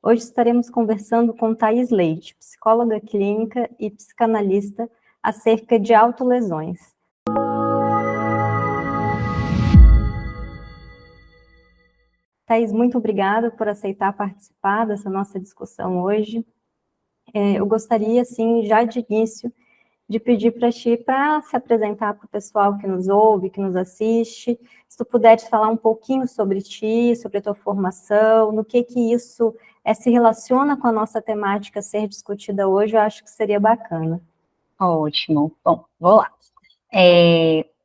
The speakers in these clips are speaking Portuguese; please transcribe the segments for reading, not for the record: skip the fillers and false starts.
Hoje estaremos conversando com Thaís Leite, psicóloga clínica e psicanalista, acerca de autolesões. Thaís, muito obrigada por aceitar participar dessa nossa discussão hoje. Eu gostaria, assim, já de início, de pedir para ti para se apresentar para o pessoal que nos ouve, que nos assiste, se tu puderes falar um pouquinho sobre ti, sobre a tua formação, no que isso se relaciona com a nossa temática a ser discutida hoje, eu acho que seria bacana. Ótimo. Bom, vou lá.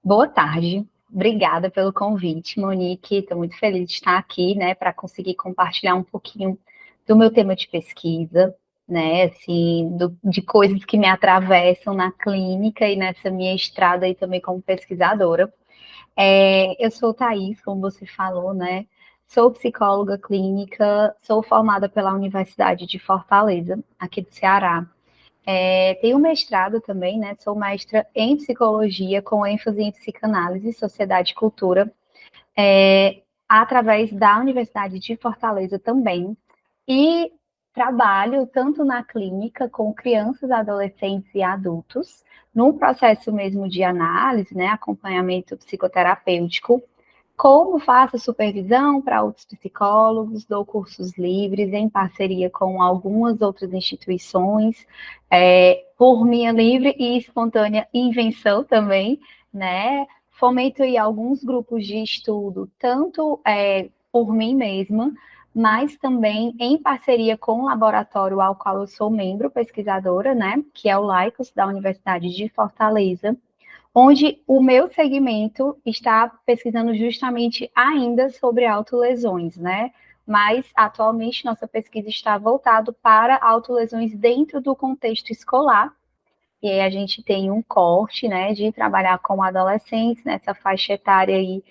Boa tarde. Obrigada pelo convite, Monique. Estou muito feliz de estar aqui, né, para conseguir compartilhar um pouquinho do meu tema de pesquisa, né, assim, de coisas que me atravessam na clínica e nessa minha estrada aí também como pesquisadora. Eu sou Thaís, como você falou, né, sou psicóloga clínica, sou formada pela Universidade de Fortaleza, aqui do Ceará. Tenho mestrado também, né? Sou mestra em psicologia, com ênfase em psicanálise, sociedade e cultura, através da Universidade de Fortaleza também. E trabalho tanto na clínica com crianças, adolescentes e adultos, num processo mesmo de análise, né? Acompanhamento psicoterapêutico, como faço supervisão para outros psicólogos, dou cursos livres em parceria com algumas outras instituições, por minha livre e espontânea invenção também, né? Fomento aí alguns grupos de estudo, tanto por mim mesma, mas também em parceria com o laboratório ao qual eu sou membro, pesquisadora, né? Que é o Laicos, da Universidade de Fortaleza, onde o meu segmento está pesquisando justamente ainda sobre autolesões, né? Mas, atualmente, nossa pesquisa está voltada para autolesões dentro do contexto escolar, e aí a gente tem um corte, né, de trabalhar com adolescentes nessa faixa etária aí,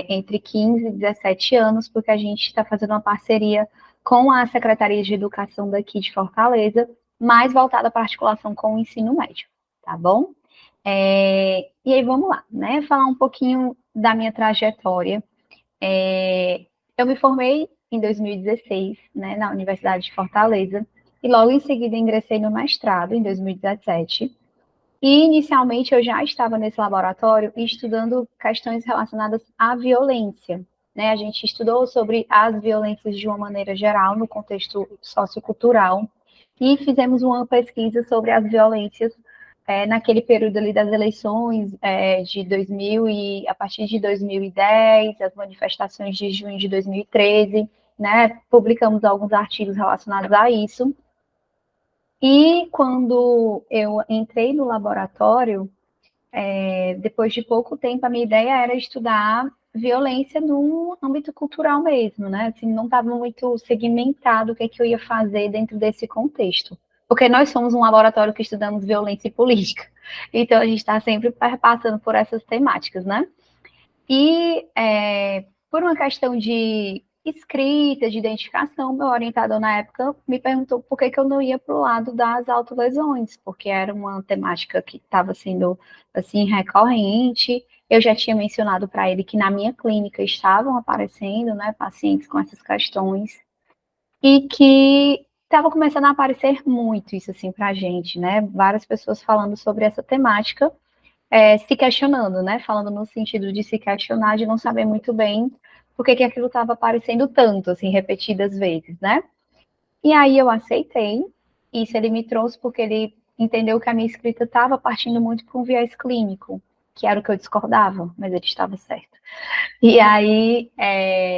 entre 15 e 17 anos, porque a gente está fazendo uma parceria com a Secretaria de Educação daqui de Fortaleza, mais voltada para a articulação com o ensino médio, tá bom? E aí vamos lá, né? Falar um pouquinho da minha trajetória. Eu me formei em 2016, né, na Universidade de Fortaleza, e logo em seguida ingressei no mestrado, em 2017. E inicialmente eu já estava nesse laboratório estudando questões relacionadas à violência, né? A gente estudou sobre as violências de uma maneira geral, no contexto sociocultural, e fizemos uma pesquisa sobre as violências naquele período ali das eleições de 2000 e a partir de 2010, as manifestações de junho de 2013, né? Publicamos alguns artigos relacionados a isso. E quando eu entrei no laboratório, depois de pouco tempo, a minha ideia era estudar violência no âmbito cultural mesmo, né? Assim, não estava muito segmentado o que eu ia fazer dentro desse contexto. Porque nós somos um laboratório que estudamos violência e política. Então, a gente está sempre passando por essas temáticas, né? E, por uma questão de escrita, de identificação, meu orientador na época me perguntou por que eu não ia para o lado das autolesões, porque era uma temática que estava sendo, assim, recorrente. Eu já tinha mencionado para ele que na minha clínica estavam aparecendo, né, pacientes com essas questões, e que estava começando a aparecer muito isso, assim, para a gente, né, várias pessoas falando sobre essa temática, se questionando, né? Falando no sentido de se questionar, de não saber muito bem por que aquilo estava aparecendo tanto, assim, repetidas vezes, né? E aí eu aceitei, isso ele me trouxe porque ele entendeu que a minha escrita estava partindo muito para um viés clínico, que era o que eu discordava, mas ele estava certo. E aí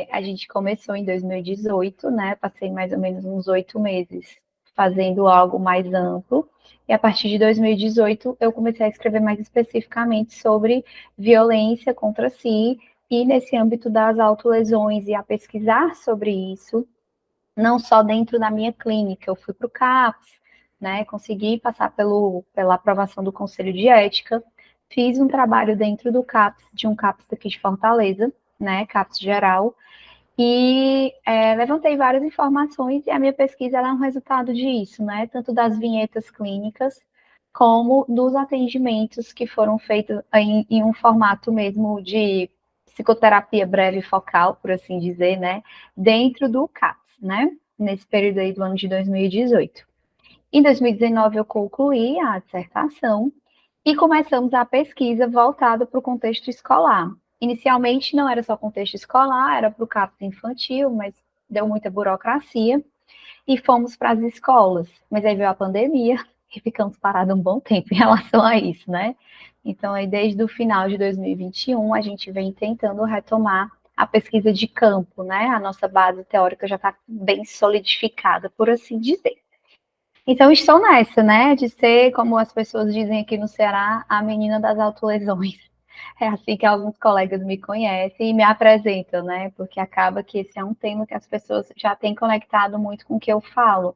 a gente começou em 2018, né? Passei mais ou menos uns 8 meses fazendo algo mais amplo. E a partir de 2018 eu comecei a escrever mais especificamente sobre violência contra si e nesse âmbito das autolesões e a pesquisar sobre isso, não só dentro da minha clínica. Eu fui para o CAPS, né? Consegui passar pela aprovação do Conselho de Ética. Fiz um trabalho dentro do CAPS, de um CAPS aqui de Fortaleza, né, CAPS geral, e levantei várias informações, e a minha pesquisa é um resultado disso, né, tanto das vinhetas clínicas, como dos atendimentos que foram feitos em um formato mesmo de psicoterapia breve focal, por assim dizer, né, dentro do CAPS, né. nesse período aí do ano de 2018. Em 2019, eu concluí a dissertação e começamos a pesquisa voltada para o contexto escolar. Inicialmente, não era só contexto escolar, era para o CAPS infantil, mas deu muita burocracia, e fomos para as escolas. Mas aí veio a pandemia e ficamos parados um bom tempo em relação a isso, né? Então, aí, desde o final de 2021, a gente vem tentando retomar a pesquisa de campo, né? A nossa base teórica já está bem solidificada, por assim dizer. Então, estou nessa, né? De ser, como as pessoas dizem aqui no Ceará, a menina das autolesões. É assim que alguns colegas me conhecem e me apresentam, né? Porque acaba que esse é um tema que as pessoas já têm conectado muito com o que eu falo.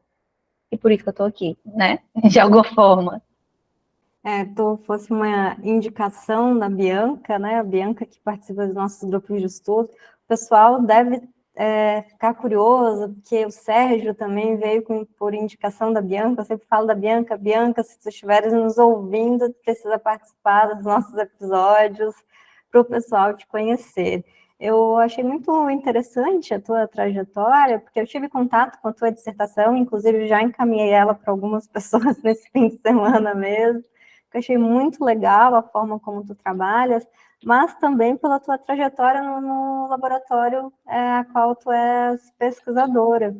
E por isso que eu estou aqui, né? De alguma forma. Fosse uma indicação da Bianca, né? A Bianca que participa dos nossos grupos de estudo, o pessoal deve ficar curioso, porque o Sérgio também veio por indicação da Bianca. Eu sempre falo da Bianca. Bianca, se tu estiveres nos ouvindo, precisa participar dos nossos episódios para o pessoal te conhecer. Eu achei muito interessante a tua trajetória, porque eu tive contato com a tua dissertação, inclusive já encaminhei ela para algumas pessoas nesse fim de semana mesmo. Eu achei muito legal a forma como tu trabalhas, mas também pela tua trajetória no laboratório a qual tu és pesquisadora.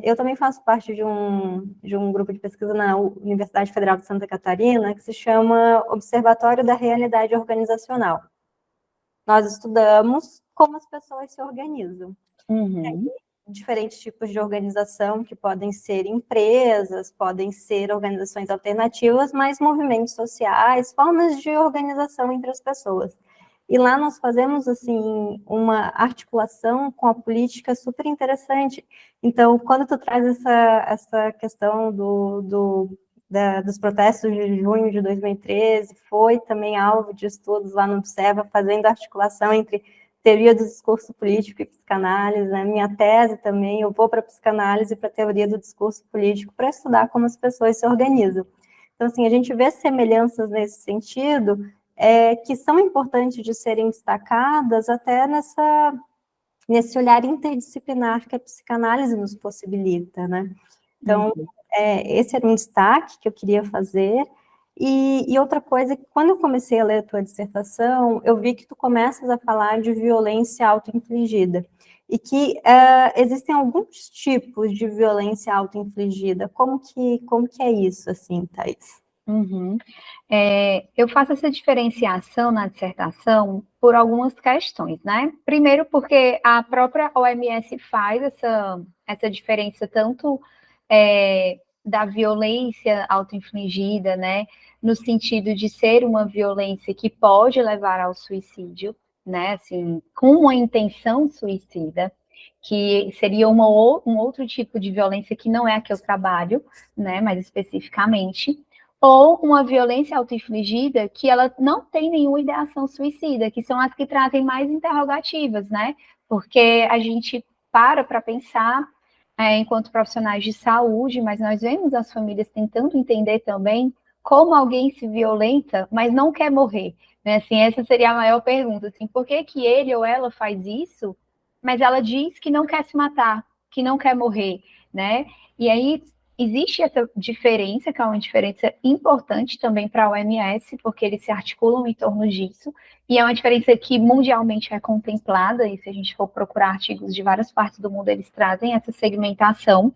Eu também faço parte de um grupo de pesquisa na Universidade Federal de Santa Catarina, que se chama Observatório da Realidade Organizacional. Nós estudamos como as pessoas se organizam. Uhum. Diferentes tipos de organização, que podem ser empresas, podem ser organizações alternativas, mas movimentos sociais, formas de organização entre as pessoas. E lá nós fazemos, assim, uma articulação com a política super interessante. Então, quando tu traz essa questão dos protestos de junho de 2013, foi também alvo de estudos lá no Observa, fazendo articulação entre teoria do discurso político e psicanálise, né? Minha tese também, eu vou para a psicanálise e para a teoria do discurso político para estudar como as pessoas se organizam. Então, assim, a gente vê semelhanças nesse sentido, que são importantes de serem destacadas até nesse olhar interdisciplinar que a psicanálise nos possibilita, né? Então, esse era um destaque que eu queria fazer. E outra coisa, quando eu comecei a ler a tua dissertação, eu vi que tu começas a falar de violência autoinfligida, e que existem alguns tipos de violência autoinfligida. Como que é isso, assim, Thaís? Uhum. Eu faço essa diferenciação na dissertação por algumas questões, né? Primeiro, porque a própria OMS faz essa diferença tanto da violência autoinfligida, né? No sentido de ser uma violência que pode levar ao suicídio, né? Assim, com uma intenção suicida, que seria um outro tipo de violência que não é a que eu trabalho, né? Mais especificamente. Ou uma violência autoinfligida que ela não tem nenhuma ideação suicida, que são as que trazem mais interrogativas, né? Porque a gente para pensar enquanto profissionais de saúde, mas nós vemos as famílias tentando entender também como alguém se violenta, mas não quer morrer, né? Assim, essa seria a maior pergunta, assim, por que que ele ou ela faz isso, mas ela diz que não quer se matar, que não quer morrer, né? E aí existe essa diferença, que é uma diferença importante também para a OMS, porque eles se articulam em torno disso, e é uma diferença que mundialmente é contemplada, e se a gente for procurar artigos de várias partes do mundo, eles trazem essa segmentação.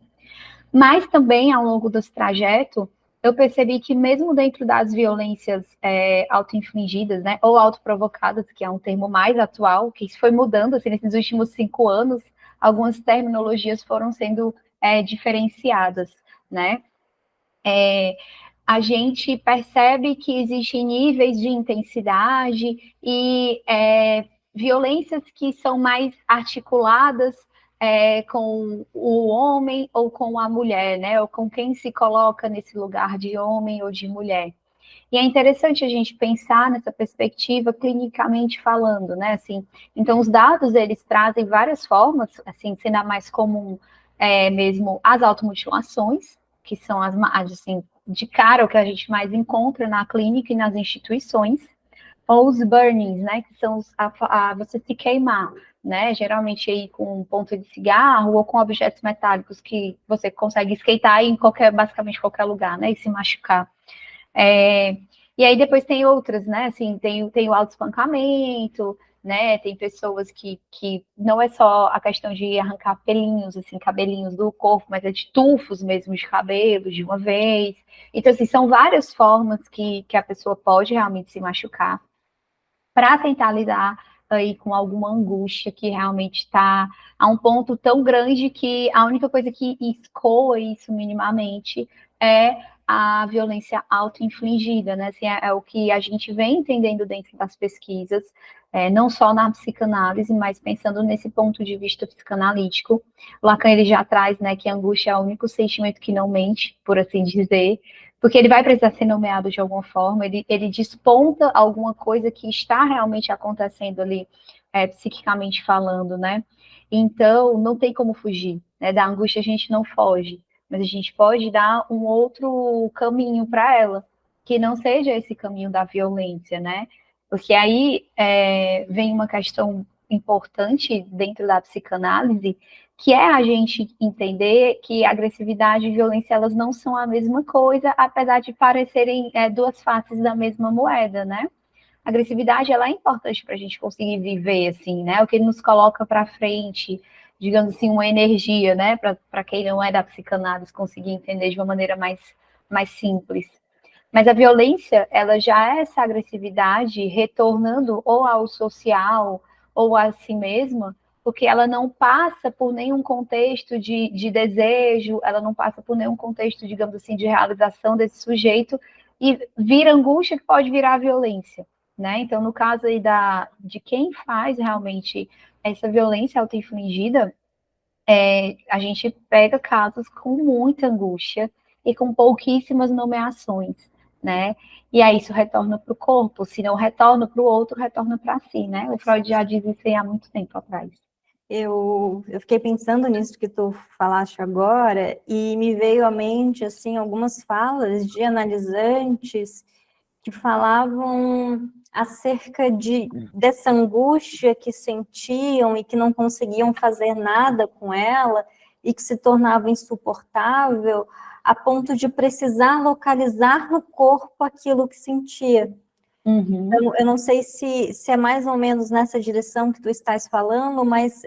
Mas também, ao longo desse trajeto, eu percebi que mesmo dentro das violências autoinfligidas, né, ou autoprovocadas, que é um termo mais atual, que isso foi mudando assim, nesses últimos 5 anos, algumas terminologias foram sendo diferenciadas, né? A gente percebe que existem níveis de intensidade e violências que são mais articuladas com o homem ou com a mulher, né? Ou com quem se coloca nesse lugar de homem ou de mulher. E é interessante a gente pensar nessa perspectiva clinicamente falando, né? Assim, então, os dados, eles trazem várias formas, assim, sendo a mais comum mesmo as automutilações, que são as, assim, de cara o que a gente mais encontra na clínica e nas instituições. ou os burnings, né, que são você se queimar, né, geralmente aí com ponta de cigarro ou com objetos metálicos que você consegue esquentar em basicamente qualquer lugar, né, e se machucar. E aí depois tem outras, né, assim, tem o autoespancamento, né, tem pessoas que não é só a questão de arrancar pelinhos, assim, cabelinhos do corpo, mas é de tufos mesmo de cabelo de uma vez. Então, assim, são várias formas que a pessoa pode realmente se machucar para tentar lidar aí com alguma angústia que realmente está a um ponto tão grande que a única coisa que escoa isso minimamente é a violência auto-infligida, né? Assim, é o que a gente vem entendendo dentro das pesquisas, não só na psicanálise, mas pensando nesse ponto de vista psicanalítico. Lacan, ele já traz, né, que a angústia é o único sentimento que não mente, por assim dizer, porque ele vai precisar ser nomeado de alguma forma, ele desponta alguma coisa que está realmente acontecendo ali, psiquicamente falando, né? Então, não tem como fugir, né? Da angústia a gente não foge, mas a gente pode dar um outro caminho para ela, que não seja esse caminho da violência, né? Porque aí vem uma questão importante dentro da psicanálise, que é a gente entender que agressividade e violência, elas não são a mesma coisa, apesar de parecerem duas faces da mesma moeda, né? A agressividade, ela é importante para a gente conseguir viver, assim, né? O que nos coloca para frente, digamos assim, uma energia, né? Para quem não é da psicanálise conseguir entender de uma maneira mais simples. Mas a violência, ela já é essa agressividade retornando ou ao social ou a si mesma, porque ela não passa por nenhum contexto de desejo, ela não passa por nenhum contexto, digamos assim, de realização desse sujeito, e vira angústia que pode virar violência, né? Então, no caso aí de quem faz realmente essa violência auto-infligida, a gente pega casos com muita angústia e com pouquíssimas nomeações, né? E aí isso retorna para o corpo, se não retorna para o outro, retorna para si, né? O Freud já diz isso aí há muito tempo atrás. Eu fiquei pensando nisso que tu falaste agora e me veio à mente, assim, algumas falas de analisantes que falavam acerca dessa angústia que sentiam e que não conseguiam fazer nada com ela e que se tornava insuportável a ponto de precisar localizar no corpo aquilo que sentia. Uhum. Eu não sei se é mais ou menos nessa direção que tu estás falando, mas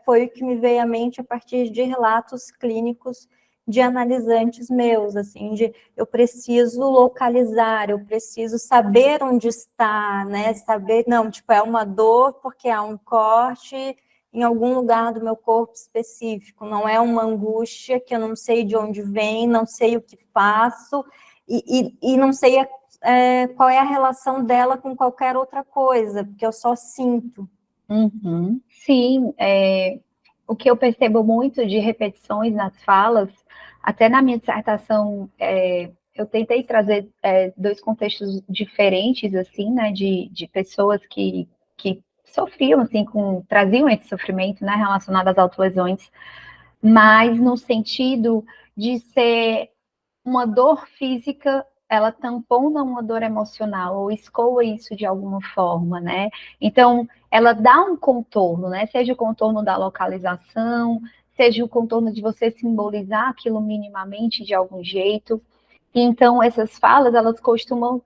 foi o que me veio à mente a partir de relatos clínicos de analisantes meus, assim, de eu preciso localizar, eu preciso saber onde está, né? Saber, não, tipo, é uma dor porque há um corte em algum lugar do meu corpo específico, não é uma angústia que eu não sei de onde vem, não sei o que faço, e não sei qual é a relação dela com qualquer outra coisa, porque eu só sinto. Uhum. Sim, o que eu percebo muito de repetições nas falas, até na minha dissertação, eu tentei trazer dois contextos diferentes, assim, né, de pessoas que sofriam, assim, traziam esse sofrimento, né, relacionado às autolesões, mas no sentido de ser uma dor física, ela tampona uma dor emocional, ou escoa isso de alguma forma, né? Então, ela dá um contorno, né? Seja o contorno da localização, seja o contorno de você simbolizar aquilo minimamente de algum jeito. Então, essas falas, elas costumam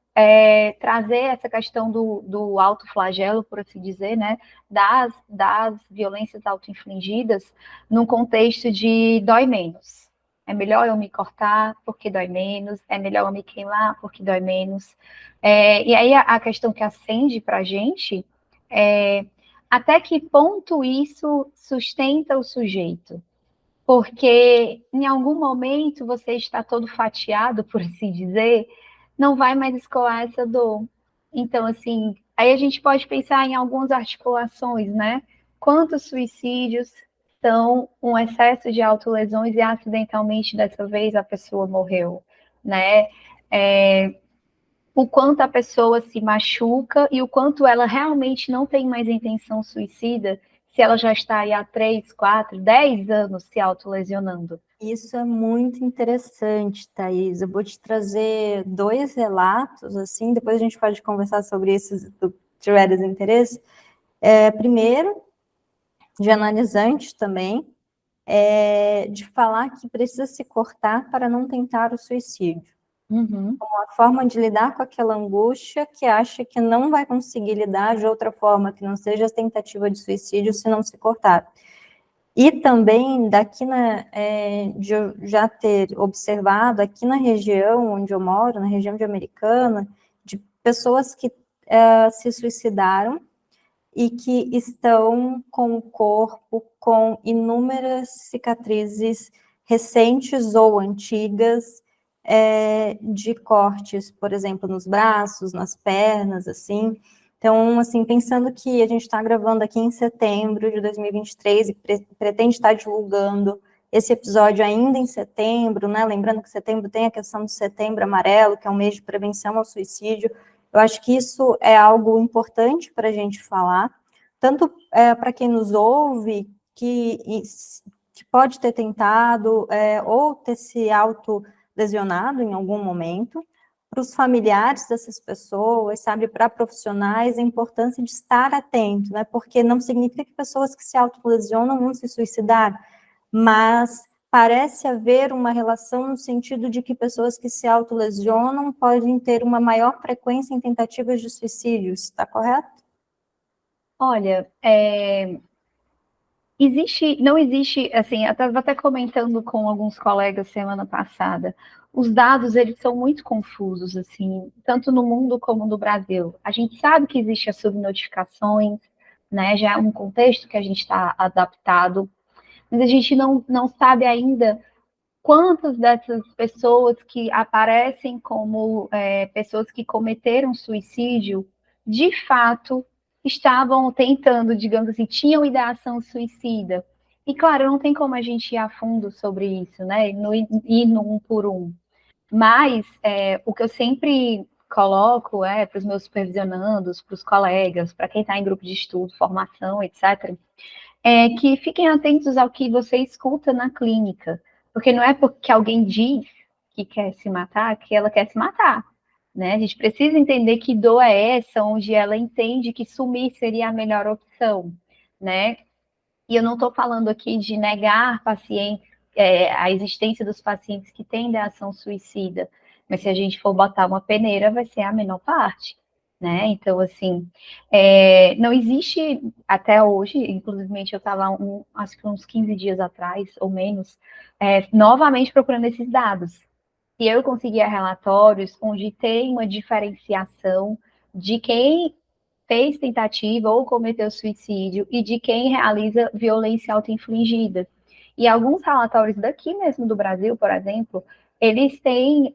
trazer essa questão do autoflagelo, por assim dizer, né? Das violências autoinfligidas num contexto de dói menos. É melhor eu me cortar porque dói menos, é melhor eu me queimar porque dói menos. E aí a questão que acende para a gente é até que ponto isso sustenta o sujeito? Porque em algum momento você está todo fatiado, por assim dizer, não vai mais escoar essa dor. Então, assim, aí a gente pode pensar em algumas articulações, né? Quantos suicídios são um excesso de autolesões e acidentalmente dessa vez a pessoa morreu, né? O quanto a pessoa se machuca e o quanto ela realmente não tem mais intenção suicida, se ela já está aí há 3, 4, 10 anos se autolesionando? Isso é muito interessante, Thaís. Eu vou te trazer 2 relatos, assim, depois a gente pode conversar sobre isso se tu tiveres interesse. Primeiro, de analisante também, de falar que precisa se cortar para não tentar o suicídio. Uhum. Uma forma de lidar com aquela angústia que acha que não vai conseguir lidar de outra forma, que não seja a tentativa de suicídio se não se cortar. E também, de eu já ter observado aqui na região onde eu moro, na região de Americana, de pessoas que se suicidaram e que estão com o corpo com inúmeras cicatrizes recentes ou antigas, de cortes, por exemplo, nos braços, nas pernas, assim. Então, assim, pensando que a gente está gravando aqui em setembro de 2023 e pretende estar divulgando esse episódio ainda em setembro, né? Lembrando que setembro tem a questão do Setembro Amarelo, que é um mês de prevenção ao suicídio. Eu acho que isso é algo importante para a gente falar, tanto para quem nos ouve, que pode ter tentado ou ter se autolesionado em algum momento, para os familiares dessas pessoas, sabe, para profissionais, a importância de estar atento, né, porque não significa que pessoas que se autolesionam vão se suicidar, mas parece haver uma relação no sentido de que pessoas que se autolesionam podem ter uma maior frequência em tentativas de suicídio, está correto? Olha, não existe, assim, eu estava até comentando com alguns colegas semana passada, os dados, eles são muito confusos, assim, tanto no mundo como no Brasil. A gente sabe que existe as subnotificações, né, já é um contexto que a gente está adaptado, mas a gente não sabe ainda quantas dessas pessoas que aparecem como pessoas que cometeram suicídio, de fato, estavam tentando, digamos assim, tinham ideação suicida. E, claro, não tem como a gente ir a fundo sobre isso, né? Ir no um por um. Mas o que eu sempre coloco para os meus supervisionandos, para os colegas, para quem está em grupo de estudo, formação, etc., que fiquem atentos ao que você escuta na clínica, porque não é porque alguém diz que quer se matar que ela quer se matar, né? A gente precisa entender que dor é essa, onde ela entende que sumir seria a melhor opção, né? E eu não estou falando aqui de negar pacientes, a existência dos pacientes que têm ação suicida, mas se a gente for botar uma peneira, vai ser a menor parte, né? Então, assim, não existe até hoje, inclusive eu estava acho que uns 15 dias atrás, ou menos, novamente procurando esses dados. E eu conseguia relatórios onde tem uma diferenciação de quem fez tentativa ou cometeu suicídio e de quem realiza violência autoinfligida. E alguns relatórios daqui mesmo do Brasil, por exemplo, eles têm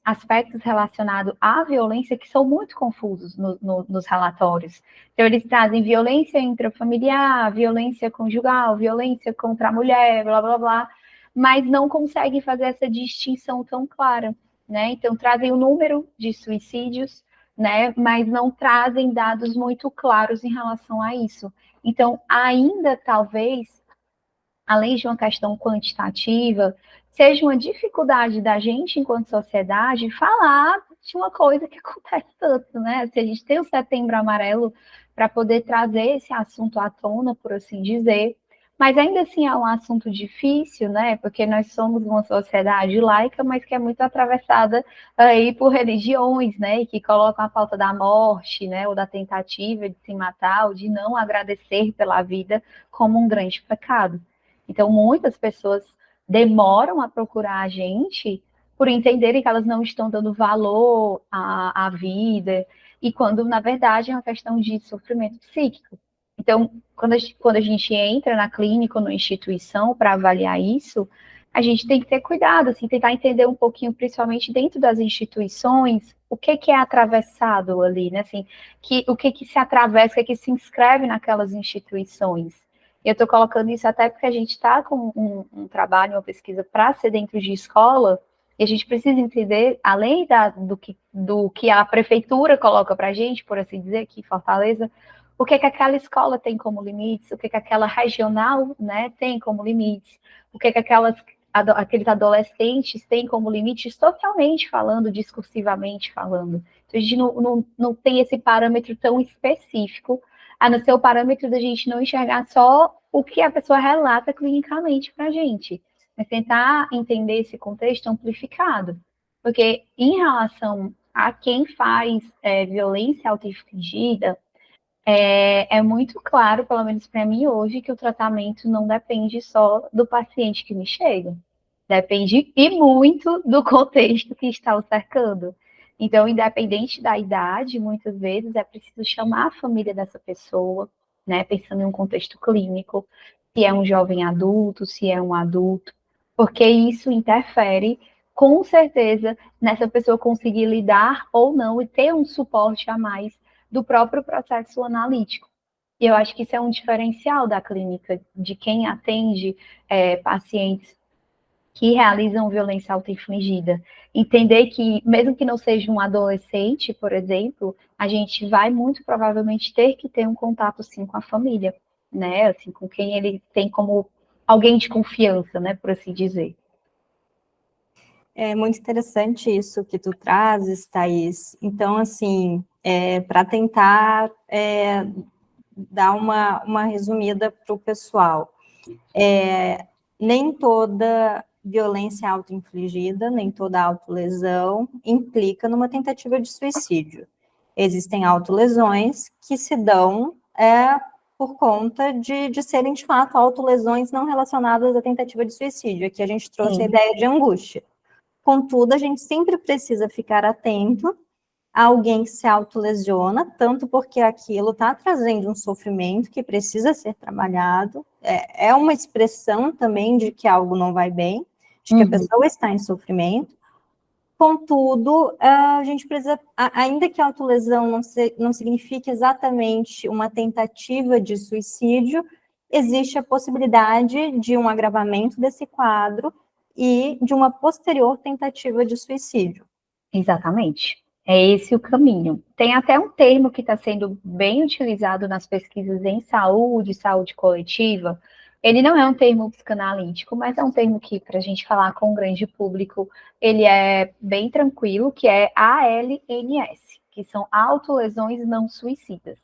aspectos relacionados à violência que são muito confusos nos relatórios. Então, eles trazem violência intrafamiliar, violência conjugal, violência contra a mulher, blá, blá, blá, mas não conseguem fazer essa distinção tão clara, né? Então, trazem o número de suicídios, né? Mas não trazem dados muito claros em relação a isso. Então, ainda talvez, além de uma questão quantitativa, seja uma dificuldade da gente, enquanto sociedade, falar de uma coisa que acontece tanto, né? Se a gente tem o Setembro Amarelo para poder trazer esse assunto à tona, por assim dizer, mas ainda assim é um assunto difícil, né? Porque nós somos uma sociedade laica, mas que é muito atravessada aí por religiões, né? E que colocam a pauta da morte, né? Ou da tentativa de se matar, ou de não agradecer pela vida como um grande pecado. Então, muitas pessoas demoram a procurar a gente por entenderem que elas não estão dando valor à vida, e quando, na verdade, é uma questão de sofrimento psíquico. Então, quando a gente entra na clínica ou na instituição para avaliar isso, a gente tem que ter cuidado, assim, tentar entender um pouquinho, principalmente dentro das instituições, o que é atravessado ali, né? Assim, o que se atravessa, o que se inscreve naquelas instituições. Eu estou colocando isso até porque a gente está com um trabalho, uma pesquisa para ser dentro de escola, e a gente precisa entender, além do que a prefeitura coloca para a gente, por assim dizer, aqui em Fortaleza, O que aquela escola tem como limites, o que aquela regional, né, tem como limites, o que aqueles adolescentes têm como limites socialmente falando, discursivamente falando. Então, a gente não tem esse parâmetro tão específico, a não ser o parâmetro da gente não enxergar só o que a pessoa relata clinicamente para a gente, mas tentar entender esse contexto amplificado. Porque em relação a quem faz violência autoinfligida, é muito claro, pelo menos para mim hoje, que o tratamento não depende só do paciente que me chega. Depende e muito do contexto que está o cercando. Então, independente da idade, muitas vezes é preciso chamar a família dessa pessoa, né? Pensando em um contexto clínico, se é um jovem adulto, se é um adulto, porque isso interfere, com certeza, nessa pessoa conseguir lidar ou não e ter um suporte a mais do próprio processo analítico. E eu acho que isso é um diferencial da clínica, de quem atende pacientes que realizam violência autoinfligida. Entender que, mesmo que não seja um adolescente, por exemplo, a gente vai muito provavelmente ter que ter um contato, sim, com a família, né? Assim, com quem ele tem como alguém de confiança, né? Por assim dizer. É muito interessante isso que tu trazes, Thaís. Então, assim, para tentar dar uma resumida para o pessoal, nem toda violência autoinfligida, nem toda autolesão implica numa tentativa de suicídio. Existem autolesões que se dão por conta de serem, de fato, autolesões não relacionadas à tentativa de suicídio. Aqui a gente trouxe a ideia de angústia. Contudo, a gente sempre precisa ficar atento a alguém que se autolesiona, tanto porque aquilo está trazendo um sofrimento que precisa ser trabalhado, é uma expressão também de que algo não vai bem, de que a pessoa está em sofrimento. Contudo, a gente precisa, ainda que a autolesão não signifique exatamente uma tentativa de suicídio, existe a possibilidade de um agravamento desse quadro e de uma posterior tentativa de suicídio. Exatamente. É esse o caminho. Tem até um termo que está sendo bem utilizado nas pesquisas em saúde coletiva. Ele não é um termo psicanalítico, mas é um termo que, para a gente falar com o grande público, ele é bem tranquilo, que é ALNS, que são autolesões não suicidas.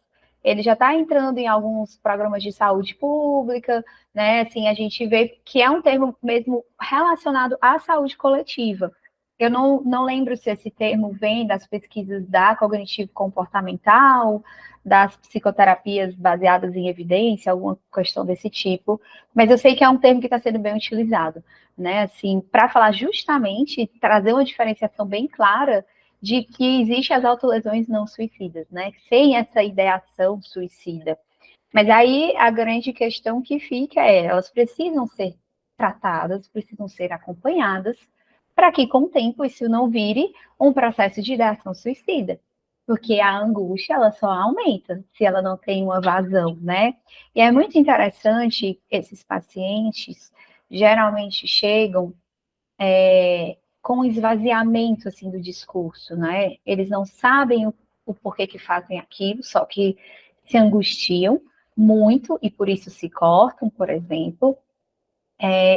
Ele já está entrando em alguns programas de saúde pública, né? Assim, a gente vê que é um termo mesmo relacionado à saúde coletiva. Eu não lembro se esse termo vem das pesquisas da cognitivo-comportamental, das psicoterapias baseadas em evidência, alguma questão desse tipo, mas eu sei que é um termo que está sendo bem utilizado, né? Assim, para falar justamente, trazer uma diferenciação bem clara de que existem as autolesões não suicidas, né? Sem essa ideação suicida. Mas aí a grande questão que fica elas precisam ser tratadas, precisam ser acompanhadas, para que com o tempo isso não vire um processo de ideação suicida. Porque a angústia, ela só aumenta se ela não tem uma vazão, né? E é muito interessante, esses pacientes geralmente chegam com um esvaziamento, assim, do discurso, né? Eles não sabem o porquê que fazem aquilo, só que se angustiam muito e por isso se cortam, por exemplo.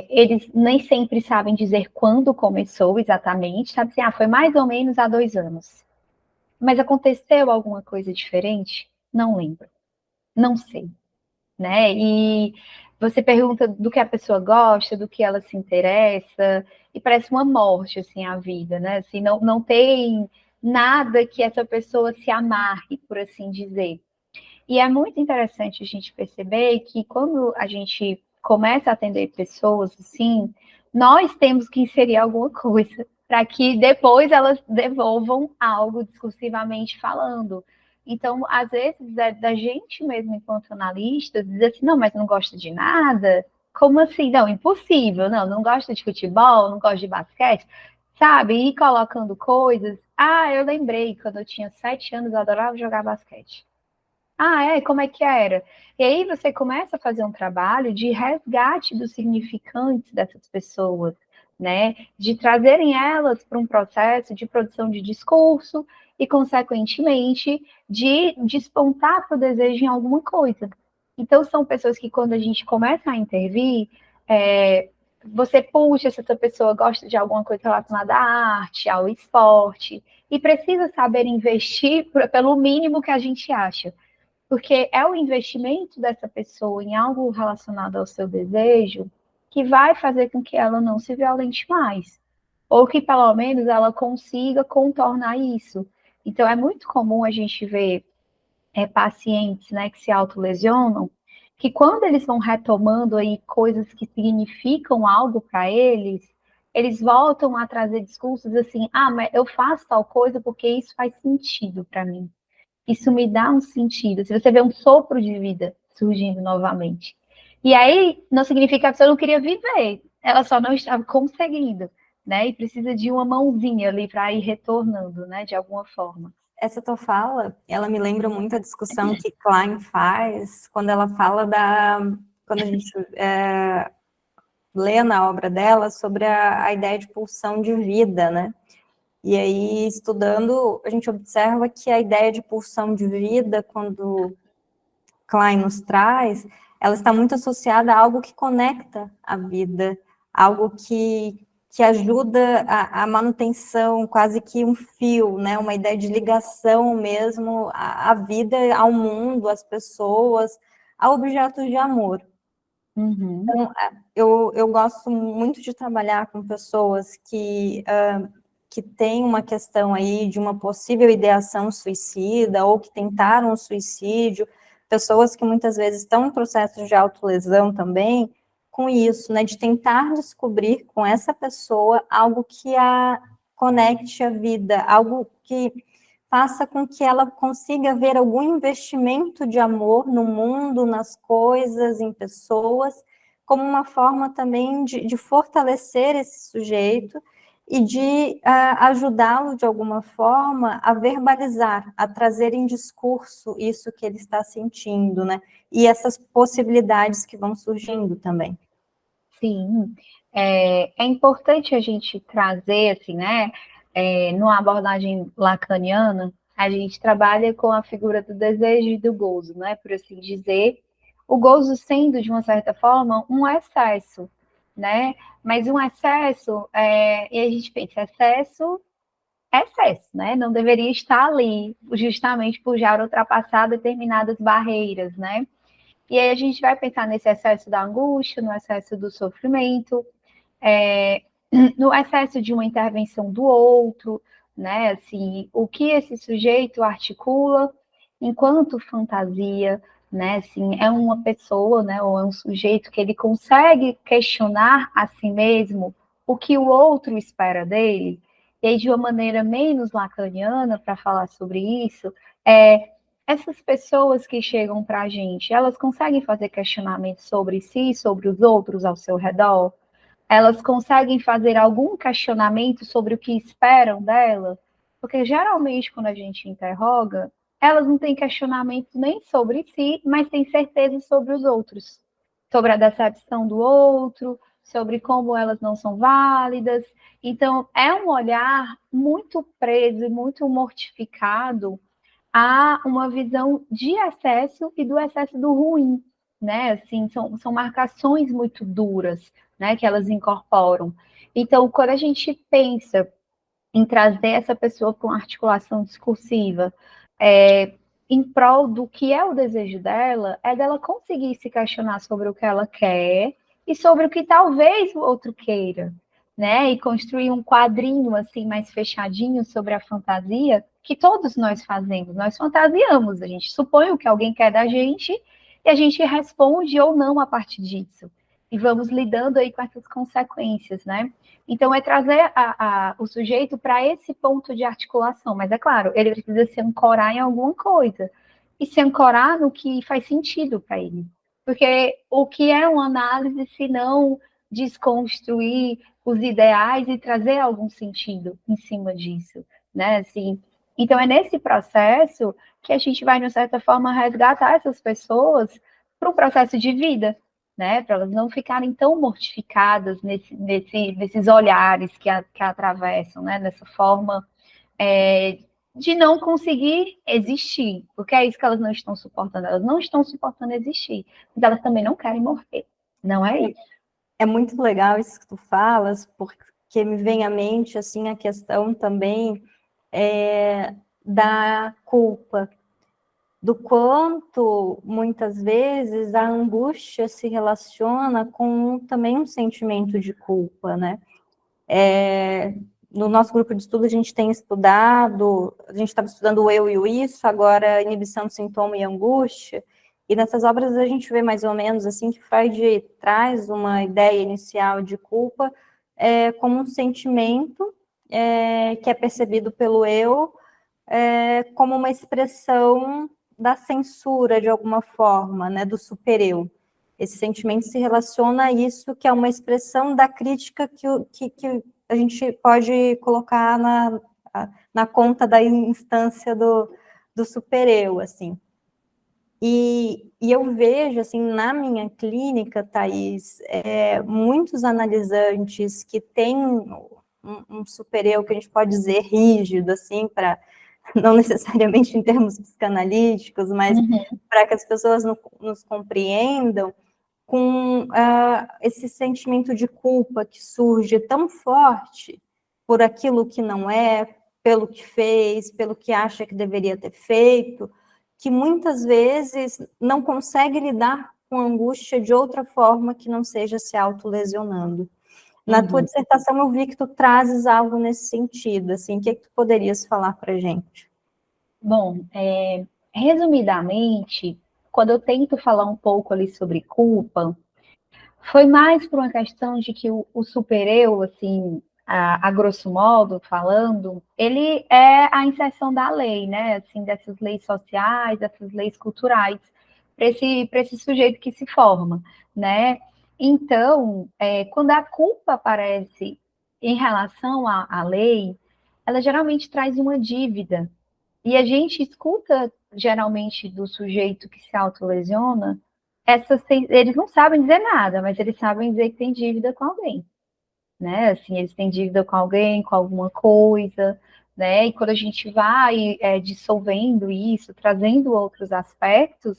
Eles nem sempre sabem dizer quando começou exatamente, sabe assim, foi mais ou menos há 2 anos. Mas aconteceu alguma coisa diferente? Não lembro, não sei, né? E você pergunta do que a pessoa gosta, do que ela se interessa, e parece uma morte, assim, a vida, né? Assim, não tem nada que essa pessoa se amarre, por assim dizer. E é muito interessante a gente perceber que quando a gente começa a atender pessoas assim, nós temos que inserir alguma coisa para que depois elas devolvam algo discursivamente falando. Então, às vezes, é da gente mesmo, enquanto analista, dizer assim, não, mas não gosta de nada? Como assim? Não, impossível. Não gosta de futebol, não gosta de basquete, sabe? E ir colocando coisas. Ah, eu lembrei, quando eu tinha 7 anos, eu adorava jogar basquete. Como é que era? E aí você começa a fazer um trabalho de resgate dos significantes dessas pessoas, né? De trazerem elas para um processo de produção de discurso e, consequentemente, de despontar para o desejo em alguma coisa. Então, são pessoas que, quando a gente começa a intervir, você puxa se essa pessoa gosta de alguma coisa relacionada à arte, ao esporte, e precisa saber investir pelo mínimo que a gente acha. Porque é o investimento dessa pessoa em algo relacionado ao seu desejo que vai fazer com que ela não se violente mais. Ou que, pelo menos, ela consiga contornar isso. Então, é muito comum a gente ver pacientes, né, que se autolesionam, que quando eles vão retomando aí coisas que significam algo para eles voltam a trazer discursos assim, mas eu faço tal coisa porque isso faz sentido para mim. Isso me dá um sentido. Se você vê um sopro de vida surgindo novamente. E aí, não significa que a pessoa não queria viver, ela só não estava conseguindo, né? E precisa de uma mãozinha ali para ir retornando, né? De alguma forma. Essa tua fala, ela me lembra muito a discussão que Klein faz quando ela fala quando a gente lê na obra dela sobre a ideia de pulsão de vida, né? E aí, estudando, a gente observa que a ideia de pulsão de vida, quando Klein nos traz, ela está muito associada a algo que conecta a vida, algo que ajuda a manutenção, quase que um fio, né? Uma ideia de ligação mesmo à vida, ao mundo, às pessoas, a objetos de amor. Uhum. Então, eu gosto muito de trabalhar com pessoas que têm uma questão aí de uma possível ideação suicida ou que tentaram o suicídio, pessoas que muitas vezes estão em processo de autolesão também, com isso, né, de tentar descobrir com essa pessoa algo que a conecte à vida, algo que faça com que ela consiga ver algum investimento de amor no mundo, nas coisas, em pessoas, como uma forma também de fortalecer esse sujeito e de ajudá-lo de alguma forma a verbalizar, a trazer em discurso isso que ele está sentindo, né? E essas possibilidades que vão surgindo também. Sim, é importante a gente trazer, assim, né? Numa abordagem lacaniana, a gente trabalha com a figura do desejo e do gozo, né? Por assim dizer, o gozo sendo, de uma certa forma, um excesso, né? Mas um excesso, e a gente pensa, excesso, né? Não deveria estar ali, justamente por já ultrapassar determinadas barreiras, né? E aí a gente vai pensar nesse excesso da angústia, no excesso do sofrimento, no excesso de uma intervenção do outro, né? Assim, o que esse sujeito articula enquanto fantasia, né? Assim, é uma pessoa, né? Ou é um sujeito que ele consegue questionar a si mesmo o que o outro espera dele. E aí, de uma maneira menos lacaniana, para falar sobre isso, essas pessoas que chegam para a gente, elas conseguem fazer questionamentos sobre si, sobre os outros ao seu redor? Elas conseguem fazer algum questionamento sobre o que esperam dela? Porque geralmente, quando a gente interroga, elas não têm questionamento nem sobre si, mas têm certeza sobre os outros, sobre a decepção do outro, sobre como elas não são válidas. Então, é um olhar muito preso e muito mortificado a uma visão de excesso e do excesso do ruim, né? Assim, são marcações muito duras, né, que elas incorporam. Então, quando a gente pensa em trazer essa pessoa com articulação discursiva, em prol do que é o desejo dela, é dela conseguir se questionar sobre o que ela quer e sobre o que talvez o outro queira, né? E construir um quadrinho assim mais fechadinho sobre a fantasia que todos nós fazemos. Nós fantasiamos, a gente supõe o que alguém quer da gente e a gente responde ou não a partir disso. E vamos lidando aí com essas consequências, né? Então, é trazer o sujeito para esse ponto de articulação. Mas, é claro, ele precisa se ancorar em alguma coisa. E se ancorar no que faz sentido para ele. Porque o que é uma análise se não desconstruir os ideais e trazer algum sentido em cima disso, né? Assim, então, é nesse processo que a gente vai, de certa forma, resgatar essas pessoas para um processo de vida, né? Para elas não ficarem tão mortificadas nesses olhares que a atravessam, né? Nessa forma de não conseguir existir, porque é isso que elas não estão suportando. Elas não estão suportando existir, mas elas também não querem morrer. Não é isso. É muito legal isso que tu falas, porque me vem à mente, assim, a questão também da culpa, do quanto, muitas vezes, a angústia se relaciona com também um sentimento de culpa, né? No nosso grupo de estudo, a gente tem estudado, a gente estava estudando o eu e o isso, agora inibição do sintoma e angústia, e nessas obras a gente vê mais ou menos assim que Freud traz uma ideia inicial de culpa como um sentimento que é percebido pelo eu como uma expressão da censura de alguma forma, né, do supereu. Esse sentimento se relaciona a isso, que é uma expressão da crítica que a gente pode colocar na conta da instância do supereu, assim. E eu vejo, assim, na minha clínica, Thaís, muitos analisantes que têm um supereu que a gente pode dizer rígido, assim, para não necessariamente em termos psicanalíticos, mas para que as pessoas nos compreendam, com esse sentimento de culpa que surge tão forte por aquilo que não é, pelo que fez, pelo que acha que deveria ter feito, que muitas vezes não consegue lidar com a angústia de outra forma que não seja se autolesionando. Na tua dissertação eu vi que tu trazes algo nesse sentido, assim, o que tu poderias falar para a gente? Bom, resumidamente, quando eu tento falar um pouco ali sobre culpa, foi mais por uma questão de que o super-eu, assim, a grosso modo falando, ele é a inserção da lei, né? Assim, dessas leis sociais, dessas leis culturais, para esse sujeito que se forma, né? Então, quando a culpa aparece em relação à lei, ela geralmente traz uma dívida. E a gente escuta geralmente do sujeito que se autolesiona, eles não sabem dizer nada, mas eles sabem dizer que tem dívida com alguém, né? Assim, eles têm dívida com alguém, com alguma coisa, né? E quando a gente vai dissolvendo isso, trazendo outros aspectos,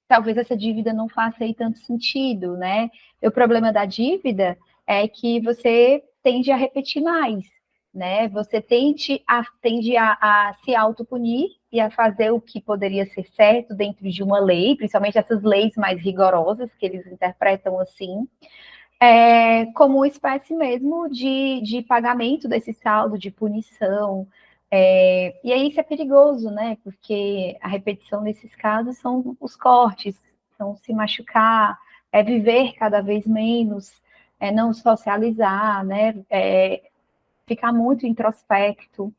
talvez essa dívida não faça aí tanto sentido, né? E o problema da dívida é que você tende a repetir mais, né? Você tende a se autopunir e a fazer o que poderia ser certo dentro de uma lei, principalmente essas leis mais rigorosas que eles interpretam assim, como uma espécie mesmo de pagamento desse saldo, de punição. E aí isso é perigoso, né? Porque a repetição nesses casos são os cortes, são se machucar, viver cada vez menos, não socializar, né? Ficar muito introspecto.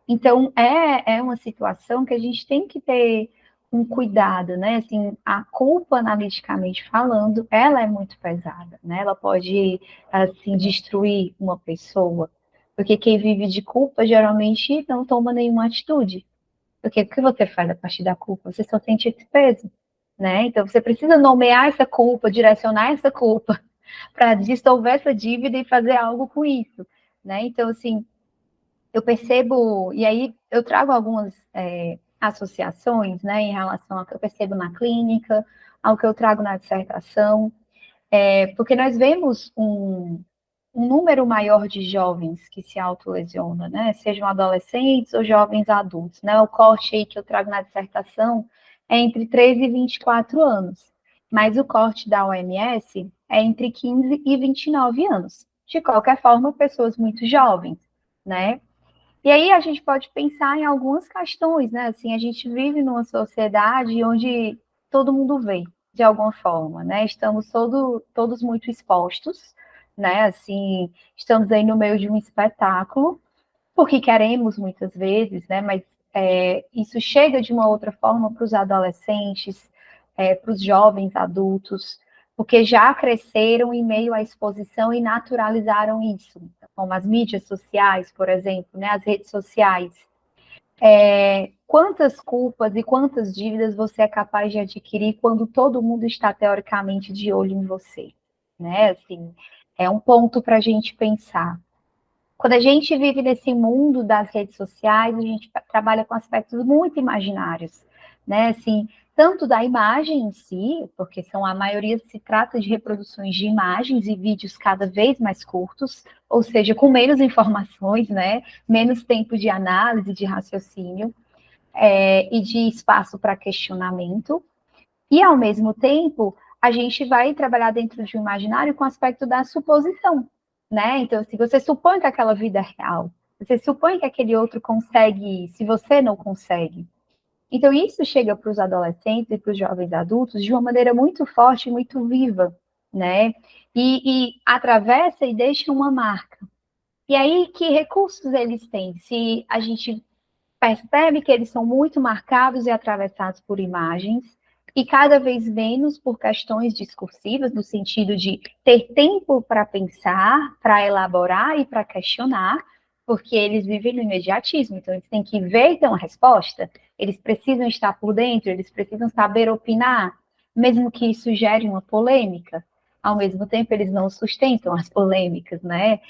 Então, é uma situação que a gente tem que ter um cuidado, né? Assim, a culpa, analiticamente falando, ela é muito pesada, né? Ela pode, assim, destruir uma pessoa, porque quem vive de culpa geralmente não toma nenhuma atitude. Porque o que você faz a partir da culpa? Você só sente esse peso, né? Então, você precisa nomear essa culpa, direcionar essa culpa, para dissolver essa dívida e fazer algo com isso, né? Então, assim, eu percebo, e aí eu trago algumas associações, né, em relação ao que eu percebo na clínica, ao que eu trago na dissertação, porque nós vemos um número maior de jovens que se autolesionam, né, sejam adolescentes ou jovens adultos, né, o corte aí que eu trago na dissertação é entre 13 e 24 anos, mas o corte da OMS é entre 15 e 29 anos. De qualquer forma, pessoas muito jovens, né? E aí a gente pode pensar em algumas questões, né? Assim, a gente vive numa sociedade onde todo mundo vê, de alguma forma, né? Estamos todos muito expostos, né? Assim, estamos aí no meio de um espetáculo, porque queremos muitas vezes, né? Mas isso chega de uma outra forma para os adolescentes, para os jovens adultos, porque já cresceram em meio à exposição e naturalizaram isso, como as mídias sociais, por exemplo, né? As redes sociais. Quantas culpas e quantas dívidas você é capaz de adquirir quando todo mundo está teoricamente de olho em você, né? Assim, é um ponto para a gente pensar. Quando a gente vive nesse mundo das redes sociais, a gente trabalha com aspectos muito imaginários, né? Assim, tanto da imagem em si, porque a maioria se trata de reproduções de imagens e vídeos cada vez mais curtos, ou seja, com menos informações, né? Menos tempo de análise, de raciocínio, e de espaço para questionamento. E, ao mesmo tempo, a gente vai trabalhar dentro de um imaginário com o aspecto da suposição, né? Então, se você supõe que aquela vida é real, você supõe que aquele outro consegue, se você não consegue. Então, isso chega para os adolescentes e para os jovens adultos de uma maneira muito forte, muito viva, né? E atravessa e deixa uma marca. E aí, que recursos eles têm? Se a gente percebe que eles são muito marcados e atravessados por imagens, e cada vez menos por questões discursivas, no sentido de ter tempo para pensar, para elaborar e para questionar, porque eles vivem no imediatismo, então eles têm que ver e ter uma resposta, eles precisam estar por dentro, eles precisam saber opinar, mesmo que isso gere uma polêmica. Ao mesmo tempo, eles não sustentam as polêmicas, né?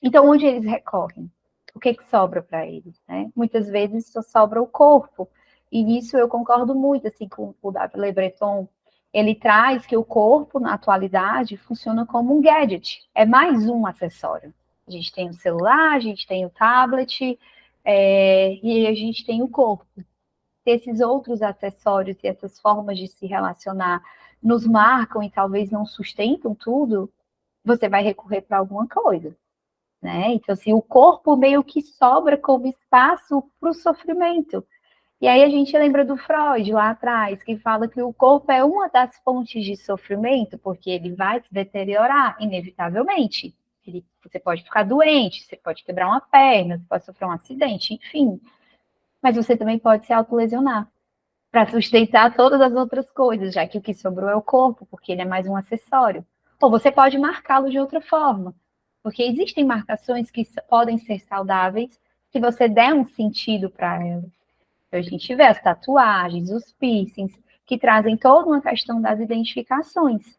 Então, onde eles recorrem? O que sobra para eles, né? Muitas vezes só sobra o corpo. E nisso eu concordo muito assim com o David Le Breton. Ele traz que o corpo, na atualidade, funciona como um gadget. É mais um acessório. A gente tem o celular, a gente tem o tablet, e a gente tem o corpo. Se esses outros acessórios e essas formas de se relacionar nos marcam e talvez não sustentam tudo, você vai recorrer para alguma coisa. Né? Então, assim, o corpo meio que sobra como espaço para o sofrimento. E aí a gente lembra do Freud lá atrás, que fala que o corpo é uma das fontes de sofrimento, porque ele vai se deteriorar, inevitavelmente. Você pode ficar doente, você pode quebrar uma perna, você pode sofrer um acidente, enfim. Mas você também pode se autolesionar para sustentar todas as outras coisas, já que o que sobrou é o corpo, porque ele é mais um acessório. Ou você pode marcá-lo de outra forma, porque existem marcações que podem ser saudáveis se você der um sentido para elas. Então, a gente vê as tatuagens, os piercings, que trazem toda uma questão das identificações.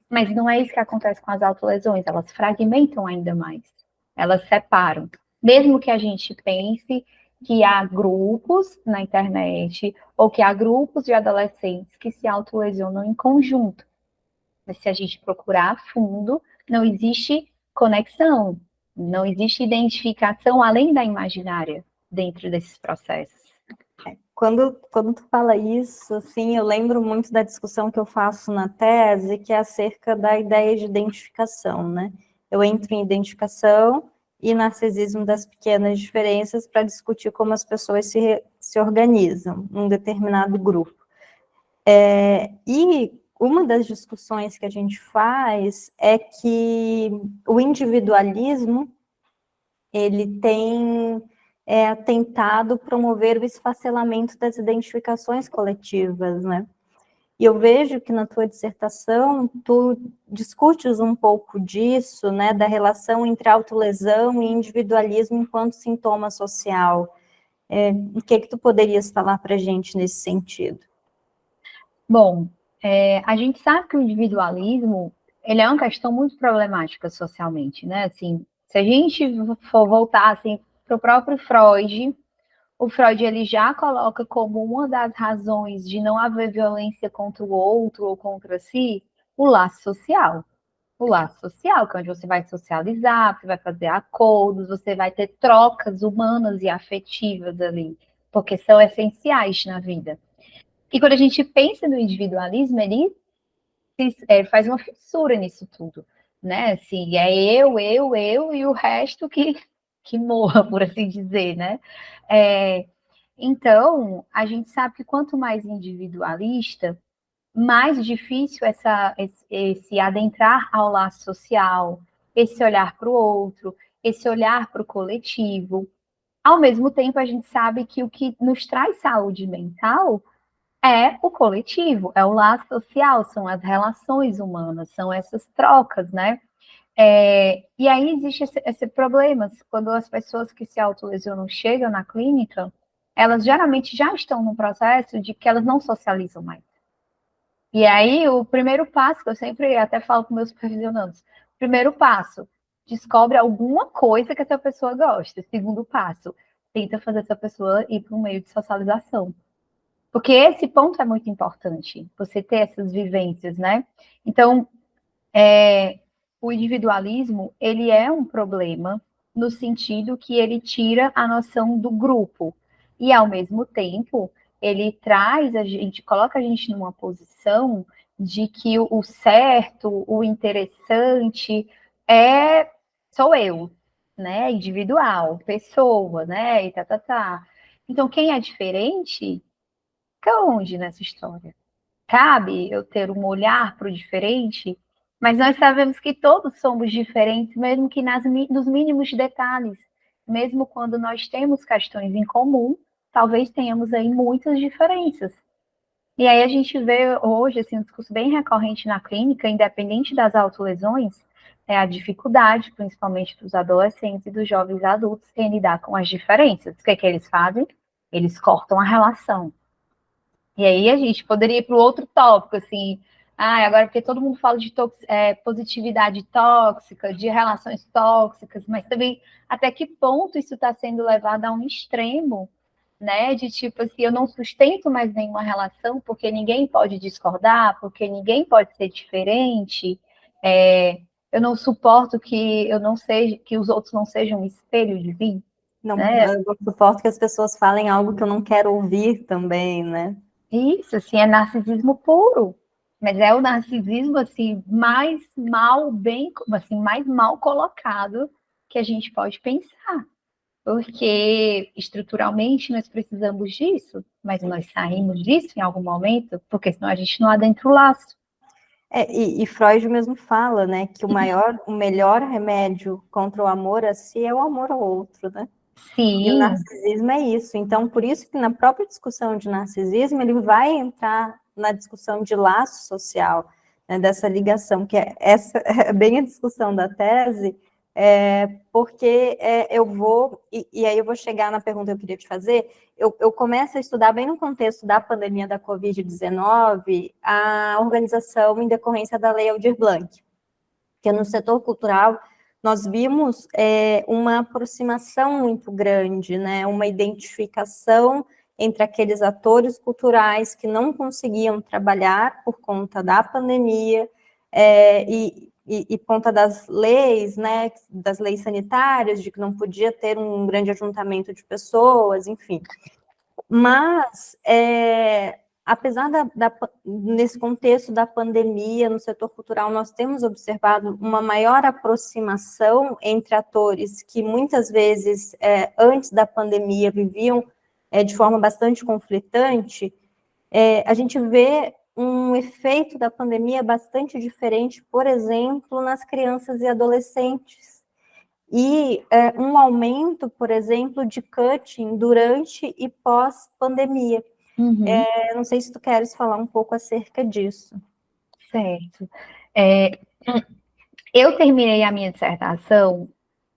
Mas não é isso que acontece com as autolesões, elas fragmentam ainda mais, elas separam. Mesmo que a gente pense que há grupos na internet ou que há grupos de adolescentes que se autolesionam em conjunto. Mas se a gente procurar a fundo, não existe conexão, não existe identificação além da imaginária dentro desses processos. Quando tu fala isso, assim, eu lembro muito da discussão que eu faço na tese, que é acerca da ideia de identificação, né? Eu entro em identificação e narcisismo das pequenas diferenças para discutir como as pessoas se organizam num determinado grupo. E uma das discussões que a gente faz é que o individualismo, ele tem tentado promover o esfacelamento das identificações coletivas, né? E eu vejo que na tua dissertação tu discutes um pouco disso, né, da relação entre autolesão e individualismo enquanto sintoma social. O que tu poderias falar para a gente nesse sentido? Bom, a gente sabe que o individualismo ele é uma questão muito problemática socialmente, né? Assim, se a gente for voltar assim, para o próprio Freud, o Freud ele já coloca como uma das razões de não haver violência contra o outro ou contra si o laço social. O laço social, que é onde você vai socializar, você vai fazer acordos, você vai ter trocas humanas e afetivas ali, porque são essenciais na vida. E quando a gente pensa no individualismo, ele faz uma fissura nisso tudo, né? Assim, é eu e o resto que morra, por assim dizer, né? Então, a gente sabe que quanto mais individualista, mais difícil esse adentrar ao laço social, esse olhar para o outro, esse olhar para o coletivo. Ao mesmo tempo, a gente sabe que o que nos traz saúde mental é o coletivo, é o laço social, são as relações humanas, são essas trocas, né? E aí existe esse problema, quando as pessoas que se autolesionam chegam na clínica, elas geralmente já estão num processo de que elas não socializam mais. E aí, o primeiro passo, que eu sempre até falo com meus supervisionandos, primeiro passo, descobre alguma coisa que essa pessoa gosta. Segundo passo, tenta fazer essa pessoa ir para um meio de socialização. Porque esse ponto é muito importante, você ter essas vivências, né? Então, o individualismo, ele é um problema no sentido que ele tira a noção do grupo. E, ao mesmo tempo, ele traz a gente, coloca a gente numa posição de que o certo, o interessante sou eu, né? Individual, pessoa, né? E tá. Então, quem é diferente, fica onde nessa história? Cabe eu ter um olhar para o diferente, mas nós sabemos que todos somos diferentes, mesmo que nos mínimos detalhes. Mesmo quando nós temos questões em comum, talvez tenhamos aí muitas diferenças. E aí a gente vê hoje, assim, um discurso bem recorrente na clínica, independente das autolesões, é a dificuldade, principalmente dos adolescentes e dos jovens adultos, em lidar com as diferenças. O que é que eles fazem? Eles cortam a relação. E aí a gente poderia ir para o outro tópico, assim, agora porque todo mundo fala de positividade tóxica, de relações tóxicas, mas também até que ponto isso está sendo levado a um extremo, né? De tipo assim, eu não sustento mais nenhuma relação porque ninguém pode discordar, porque ninguém pode ser diferente, eu não suporto que eu não seja, que os outros não sejam um espelho de mim. Não, Né? eu não suporto que as pessoas falem algo que eu não quero ouvir também, né? Isso, assim, é narcisismo puro. Mas é o narcisismo, assim, mais mal colocado que a gente pode pensar. Porque estruturalmente nós precisamos disso, mas nós saímos disso em algum momento, porque senão a gente não adentra o laço. E Freud mesmo fala, né, que o melhor remédio contra o amor a si é o amor ao outro, né? Sim. E o narcisismo é isso. Então, por isso que na própria discussão de narcisismo, ele vai entrar na discussão de laço social, né, dessa ligação, que é bem a discussão da tese, porque eu vou, e aí eu vou chegar na pergunta que eu queria te fazer, eu começo a estudar bem no contexto da pandemia da Covid-19, a organização em decorrência da Lei Aldir Blanc, que no setor cultural nós vimos uma aproximação muito grande, né, uma identificação entre aqueles atores culturais que não conseguiam trabalhar por conta da pandemia e conta das leis, né, das leis sanitárias, de que não podia ter um grande ajuntamento de pessoas, enfim. Mas, apesar nesse contexto da pandemia, no setor cultural, nós temos observado uma maior aproximação entre atores que muitas vezes, antes da pandemia, viviam de forma bastante conflitante. A gente vê um efeito da pandemia bastante diferente, por exemplo, nas crianças e adolescentes. E um aumento, por exemplo, de cutting durante e pós-pandemia. Uhum. Não sei se tu queres falar um pouco acerca disso. Certo. Eu terminei a minha dissertação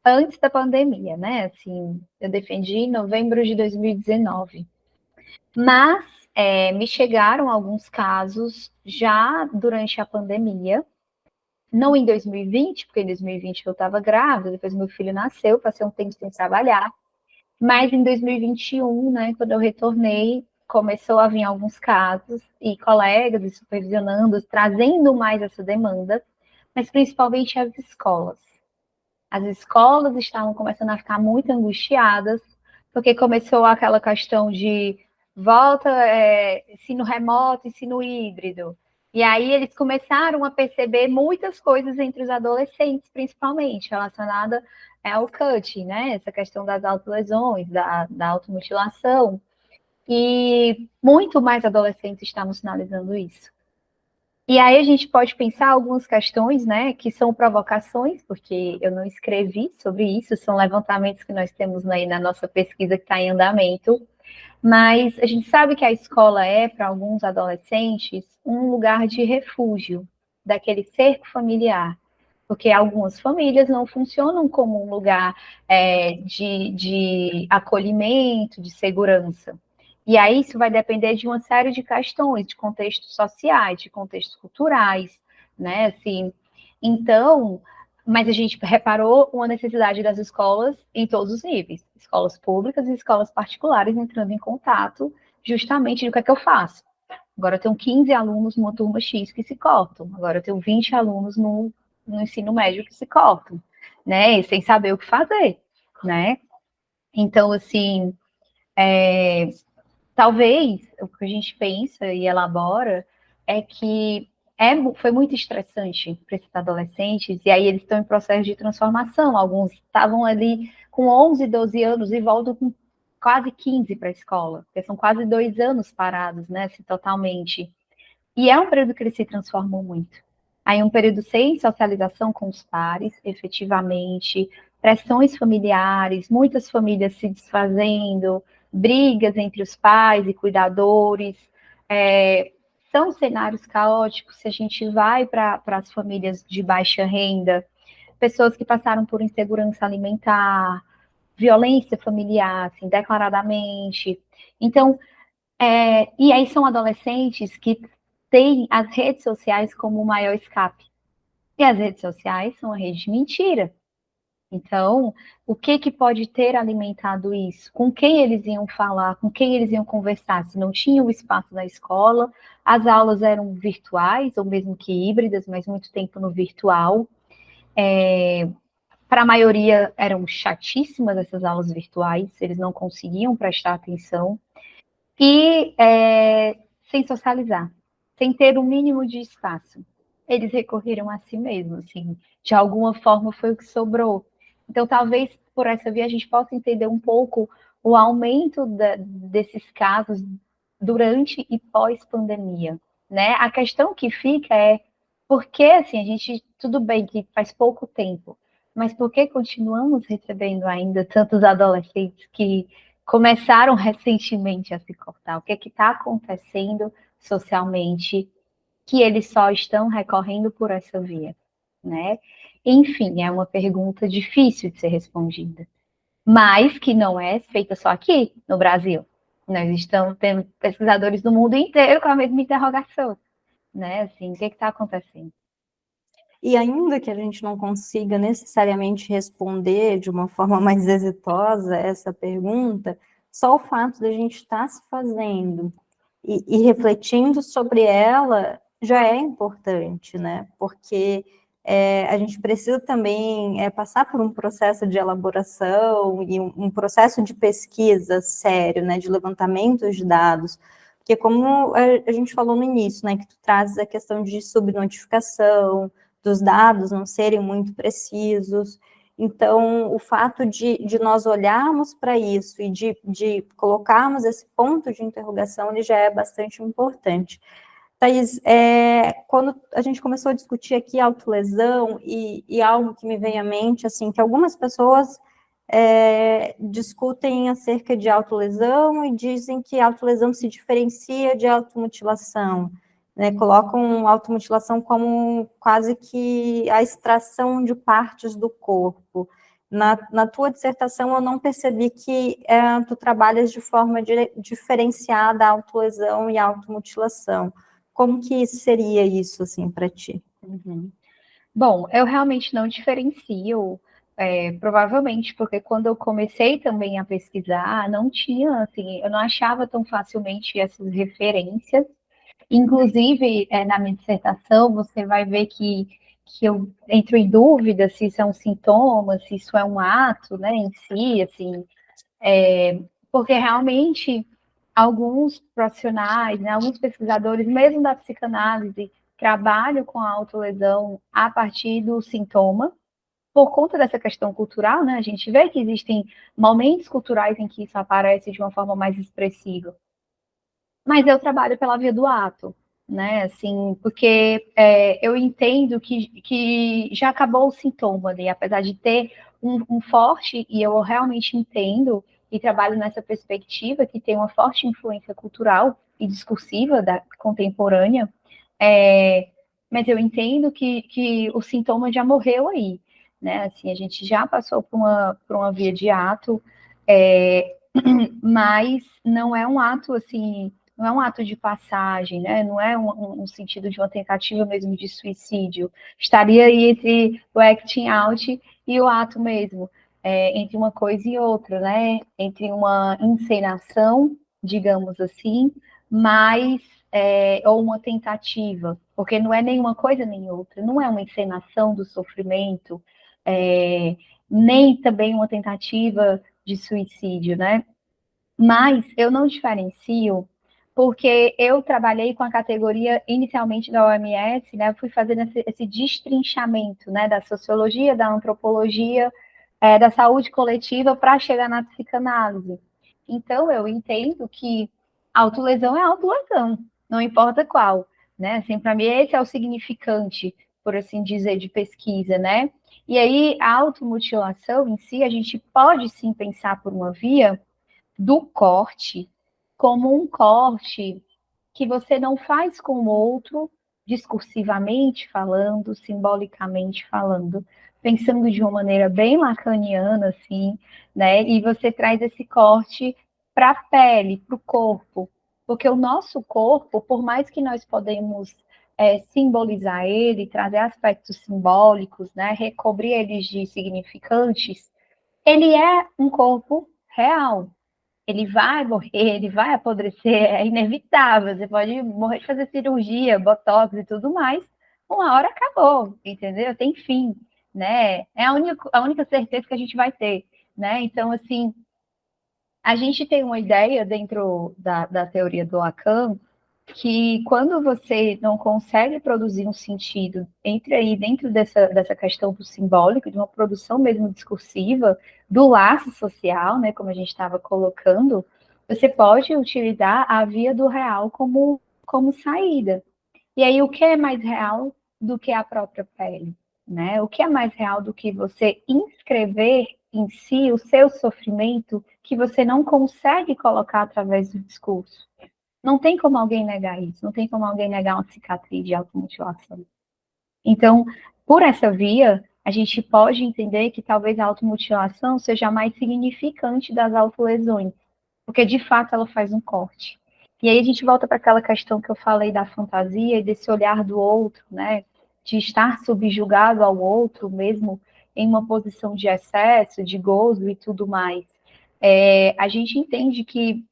antes da pandemia, né? Assim, eu defendi em novembro de 2019. Mas me chegaram alguns casos já durante a pandemia, não em 2020, porque em 2020 eu estava grávida, depois meu filho nasceu, passei um tempo sem trabalhar, mas em 2021, né, quando eu retornei, começou a vir alguns casos, e colegas e supervisionando, trazendo mais essa demanda, mas principalmente as escolas. As escolas estavam começando a ficar muito angustiadas, porque começou aquela questão de volta, ensino remoto, ensino híbrido. E aí eles começaram a perceber muitas coisas entre os adolescentes, principalmente, relacionada ao cutting, né? Essa questão das autolesões, da automutilação. E muito mais adolescentes estavam sinalizando isso. E aí a gente pode pensar algumas questões, né, que são provocações, porque eu não escrevi sobre isso, são levantamentos que nós temos aí na nossa pesquisa que está em andamento, mas a gente sabe que a escola é, para alguns adolescentes, um lugar de refúgio, daquele cerco familiar. porque algumas famílias não funcionam como um lugar de acolhimento, de segurança. E aí isso vai depender de uma série de questões, de contextos sociais, de contextos culturais, né? Assim, então, mas a gente reparou uma necessidade das escolas em todos os níveis, escolas públicas e escolas particulares entrando em contato justamente do que é que eu faço. Agora eu tenho 15 alunos numa turma X que se cortam, agora eu tenho 20 alunos no ensino médio que se cortam, né? E sem saber o que fazer, né? Então, assim, talvez o que a gente pensa e elabora é que foi muito estressante para esses adolescentes, e aí eles estão em processo de transformação. Alguns estavam ali com 11, 12 anos e voltam com quase 15 para a escola, porque são quase 2 anos parados, né, assim, totalmente. E é um período que eles se transformam muito. Aí um período sem socialização com os pares, efetivamente, pressões familiares, muitas famílias se desfazendo, brigas entre os pais e cuidadores, são cenários caóticos se a gente vai para as famílias de baixa renda, pessoas que passaram por insegurança alimentar, violência familiar, assim, declaradamente. Então, e aí são adolescentes que têm as redes sociais como o maior escape. E as redes sociais são a rede de mentira. Então, o que que pode ter alimentado isso? Com quem eles iam falar? Com quem eles iam conversar? Se não tinha o espaço da escola, as aulas eram virtuais, ou mesmo que híbridas, mas muito tempo no virtual. Para a maioria eram chatíssimas essas aulas virtuais, eles não conseguiam prestar atenção. E sem socializar, sem ter o mínimo de espaço. Eles recorreram a si mesmos, assim, de alguma forma foi o que sobrou. Então, talvez por essa via a gente possa entender um pouco o aumento desses casos durante e pós-pandemia, né? A questão que fica é por que, assim, a gente, tudo bem que faz pouco tempo, mas por que continuamos recebendo ainda tantos adolescentes que começaram recentemente a se cortar? O que está acontecendo socialmente que eles só estão recorrendo por essa via, né? Enfim, é uma pergunta difícil de ser respondida, mas que não é feita só aqui no Brasil. Nós estamos tendo pesquisadores do mundo inteiro com a mesma interrogação, né? Assim, o que está acontecendo? E ainda que a gente não consiga necessariamente responder de uma forma mais exitosa essa pergunta, só o fato da gente estar se fazendo e refletindo sobre ela já é importante, né? Porque a gente precisa também passar por um processo de elaboração e um processo de pesquisa sério, né? De levantamento de dados. Porque como a gente falou no início, né? Que tu trazes a questão de subnotificação, dos dados não serem muito precisos. Então, o fato de nós olharmos para isso e de colocarmos esse ponto de interrogação, ele já é bastante importante. Thaís, quando a gente começou a discutir aqui autolesão e algo que me vem à mente, assim, que algumas pessoas discutem acerca de autolesão e dizem que autolesão se diferencia de automutilação, né, colocam automutilação como quase que a extração de partes do corpo. Na tua dissertação, eu não percebi que tu trabalhas de forma diferenciada a autolesão e a automutilação. Como que seria isso, assim, para ti? Uhum. Bom, eu realmente não diferencio, provavelmente porque quando eu comecei também a pesquisar, não tinha, assim, eu não achava tão facilmente essas referências. Inclusive, na minha dissertação, você vai ver que eu entro em dúvida se isso é um sintoma, se isso é um ato, né, em si, assim, porque realmente alguns profissionais, né, alguns pesquisadores, mesmo da psicanálise, trabalham com a autolesão a partir do sintoma, por conta dessa questão cultural, né, a gente vê que existem momentos culturais em que isso aparece de uma forma mais expressiva. Mas eu trabalho pela via do ato, né? Assim, porque eu entendo que já acabou o sintoma ali, apesar de ter um forte, e eu realmente entendo e trabalho nessa perspectiva que tem uma forte influência cultural e discursiva da contemporânea, mas eu entendo que o sintoma já morreu aí, né? Assim, a gente já passou por uma via de ato, mas não é um ato assim, não é um ato de passagem, né? Não é um sentido de uma tentativa mesmo de suicídio. Estaria aí entre o acting out e o ato mesmo, entre uma coisa e outra, né? Entre uma encenação, digamos assim, mas ou uma tentativa, porque não é nenhuma coisa nem outra, não é uma encenação do sofrimento, nem também uma tentativa de suicídio, né? Mas eu não diferencio porque eu trabalhei com a categoria inicialmente da OMS, né? Eu fui fazendo esse destrinchamento, né, da sociologia, da antropologia, da saúde coletiva para chegar na psicanálise. Então eu entendo que autolesão é autolesão, não importa qual, né? Assim, para mim esse é o significante, por assim dizer, de pesquisa, né? E aí a automutilação em si, a gente pode sim pensar por uma via do corte como um corte que você não faz com o outro, discursivamente falando, simbolicamente falando, pensando de uma maneira bem lacaniana, assim, né? E você traz esse corte para a pele, para o corpo, porque o nosso corpo, por mais que nós podemos simbolizar ele, trazer aspectos simbólicos, né? Recobrir eles de significantes, ele é um corpo real, ele vai morrer, ele vai apodrecer, é inevitável. Você pode morrer de fazer cirurgia, botox e tudo mais, uma hora acabou, entendeu? Tem fim, né? É a única certeza que a gente vai ter, né? Então, assim, a gente tem uma ideia dentro da teoria do Lacan que quando você não consegue produzir um sentido entre aí dentro dessa questão do simbólico, de uma produção mesmo discursiva, do laço social, né, como a gente estava colocando, você pode utilizar a via do real como saída. E aí, o que é mais real do que a própria pele? Né? O que é mais real do que você inscrever em si o seu sofrimento que você não consegue colocar através do discurso? Não tem como alguém negar isso, não tem como alguém negar uma cicatriz de automutilação. Então, por essa via, a gente pode entender que talvez a automutilação seja a mais significante das autolesões, porque de fato ela faz um corte. E aí a gente volta para aquela questão que eu falei da fantasia e desse olhar do outro, né? De estar subjugado ao outro, mesmo em uma posição de excesso, de gozo e tudo mais. A gente entende que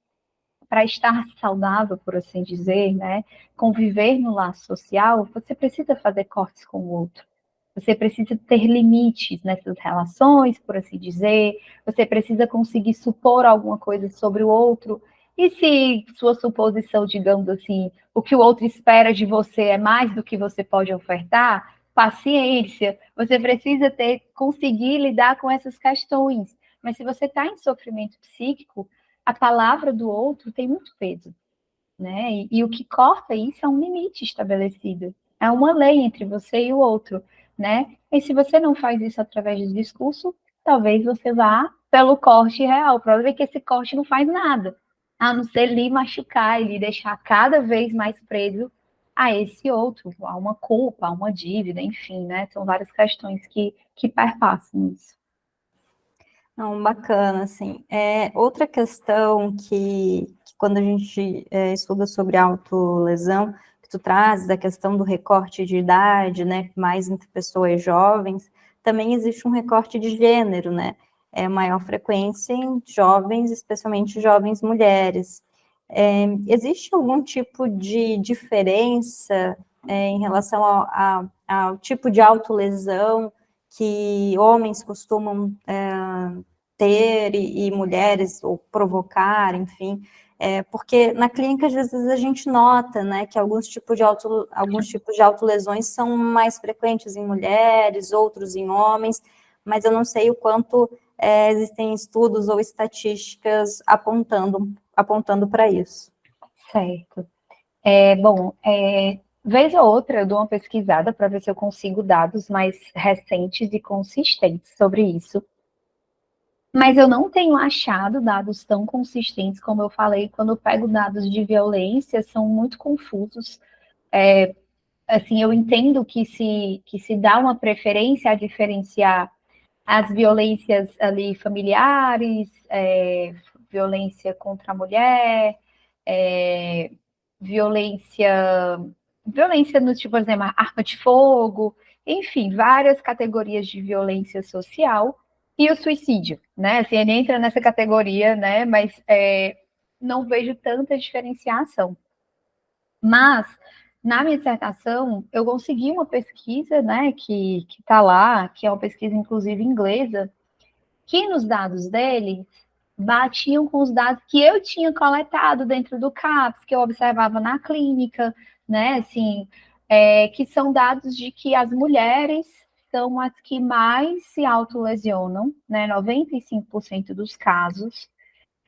para estar saudável, por assim dizer, né, conviver no laço social, você precisa fazer cortes com o outro. Você precisa ter limites nessas relações, por assim dizer. Você precisa conseguir supor alguma coisa sobre o outro. E se sua suposição, digamos assim, o que o outro espera de você é mais do que você pode ofertar, paciência. Você precisa conseguir lidar com essas questões. Mas se você está em sofrimento psíquico, a palavra do outro tem muito peso, né? E o que corta isso é um limite estabelecido, é uma lei entre você e o outro, né? E se você não faz isso através do discurso, talvez você vá pelo corte real. O problema é que esse corte não faz nada, a não ser lhe machucar e lhe deixar cada vez mais preso a esse outro, a uma culpa, a uma dívida, enfim, né? São várias questões que perpassam isso. Não, bacana, assim. Outra questão que quando a gente estuda sobre autolesão, que tu traz da questão do recorte de idade, né, mais entre pessoas jovens, também existe um recorte de gênero, né, maior frequência em jovens, especialmente jovens mulheres. Existe algum tipo de diferença em relação ao tipo de autolesão que homens costumam ter e mulheres, ou provocar, enfim, porque na clínica às vezes a gente nota, né, que alguns tipos de autolesões são mais frequentes em mulheres, outros em homens, mas eu não sei o quanto existem estudos ou estatísticas apontando para isso. Certo. Bom, vez ou outra eu dou uma pesquisada para ver se eu consigo dados mais recentes e consistentes sobre isso. Mas eu não tenho achado dados tão consistentes como eu falei, quando eu pego dados de violência, são muito confusos. assim, eu entendo que se dá uma preferência a diferenciar as violências ali familiares, violência contra a mulher, violência no tipo, por exemplo, arma de fogo, enfim, várias categorias de violência social, e o suicídio, né? Assim, ele entra nessa categoria, né? Mas não vejo tanta diferenciação. Mas, na minha dissertação, eu consegui uma pesquisa, né, que está lá, que é uma pesquisa, inclusive, inglesa, que nos dados dele batiam com os dados que eu tinha coletado dentro do CAPS, que eu observava na clínica, né, assim, que são dados de que as mulheres são as que mais se autolesionam, né, 95% dos casos,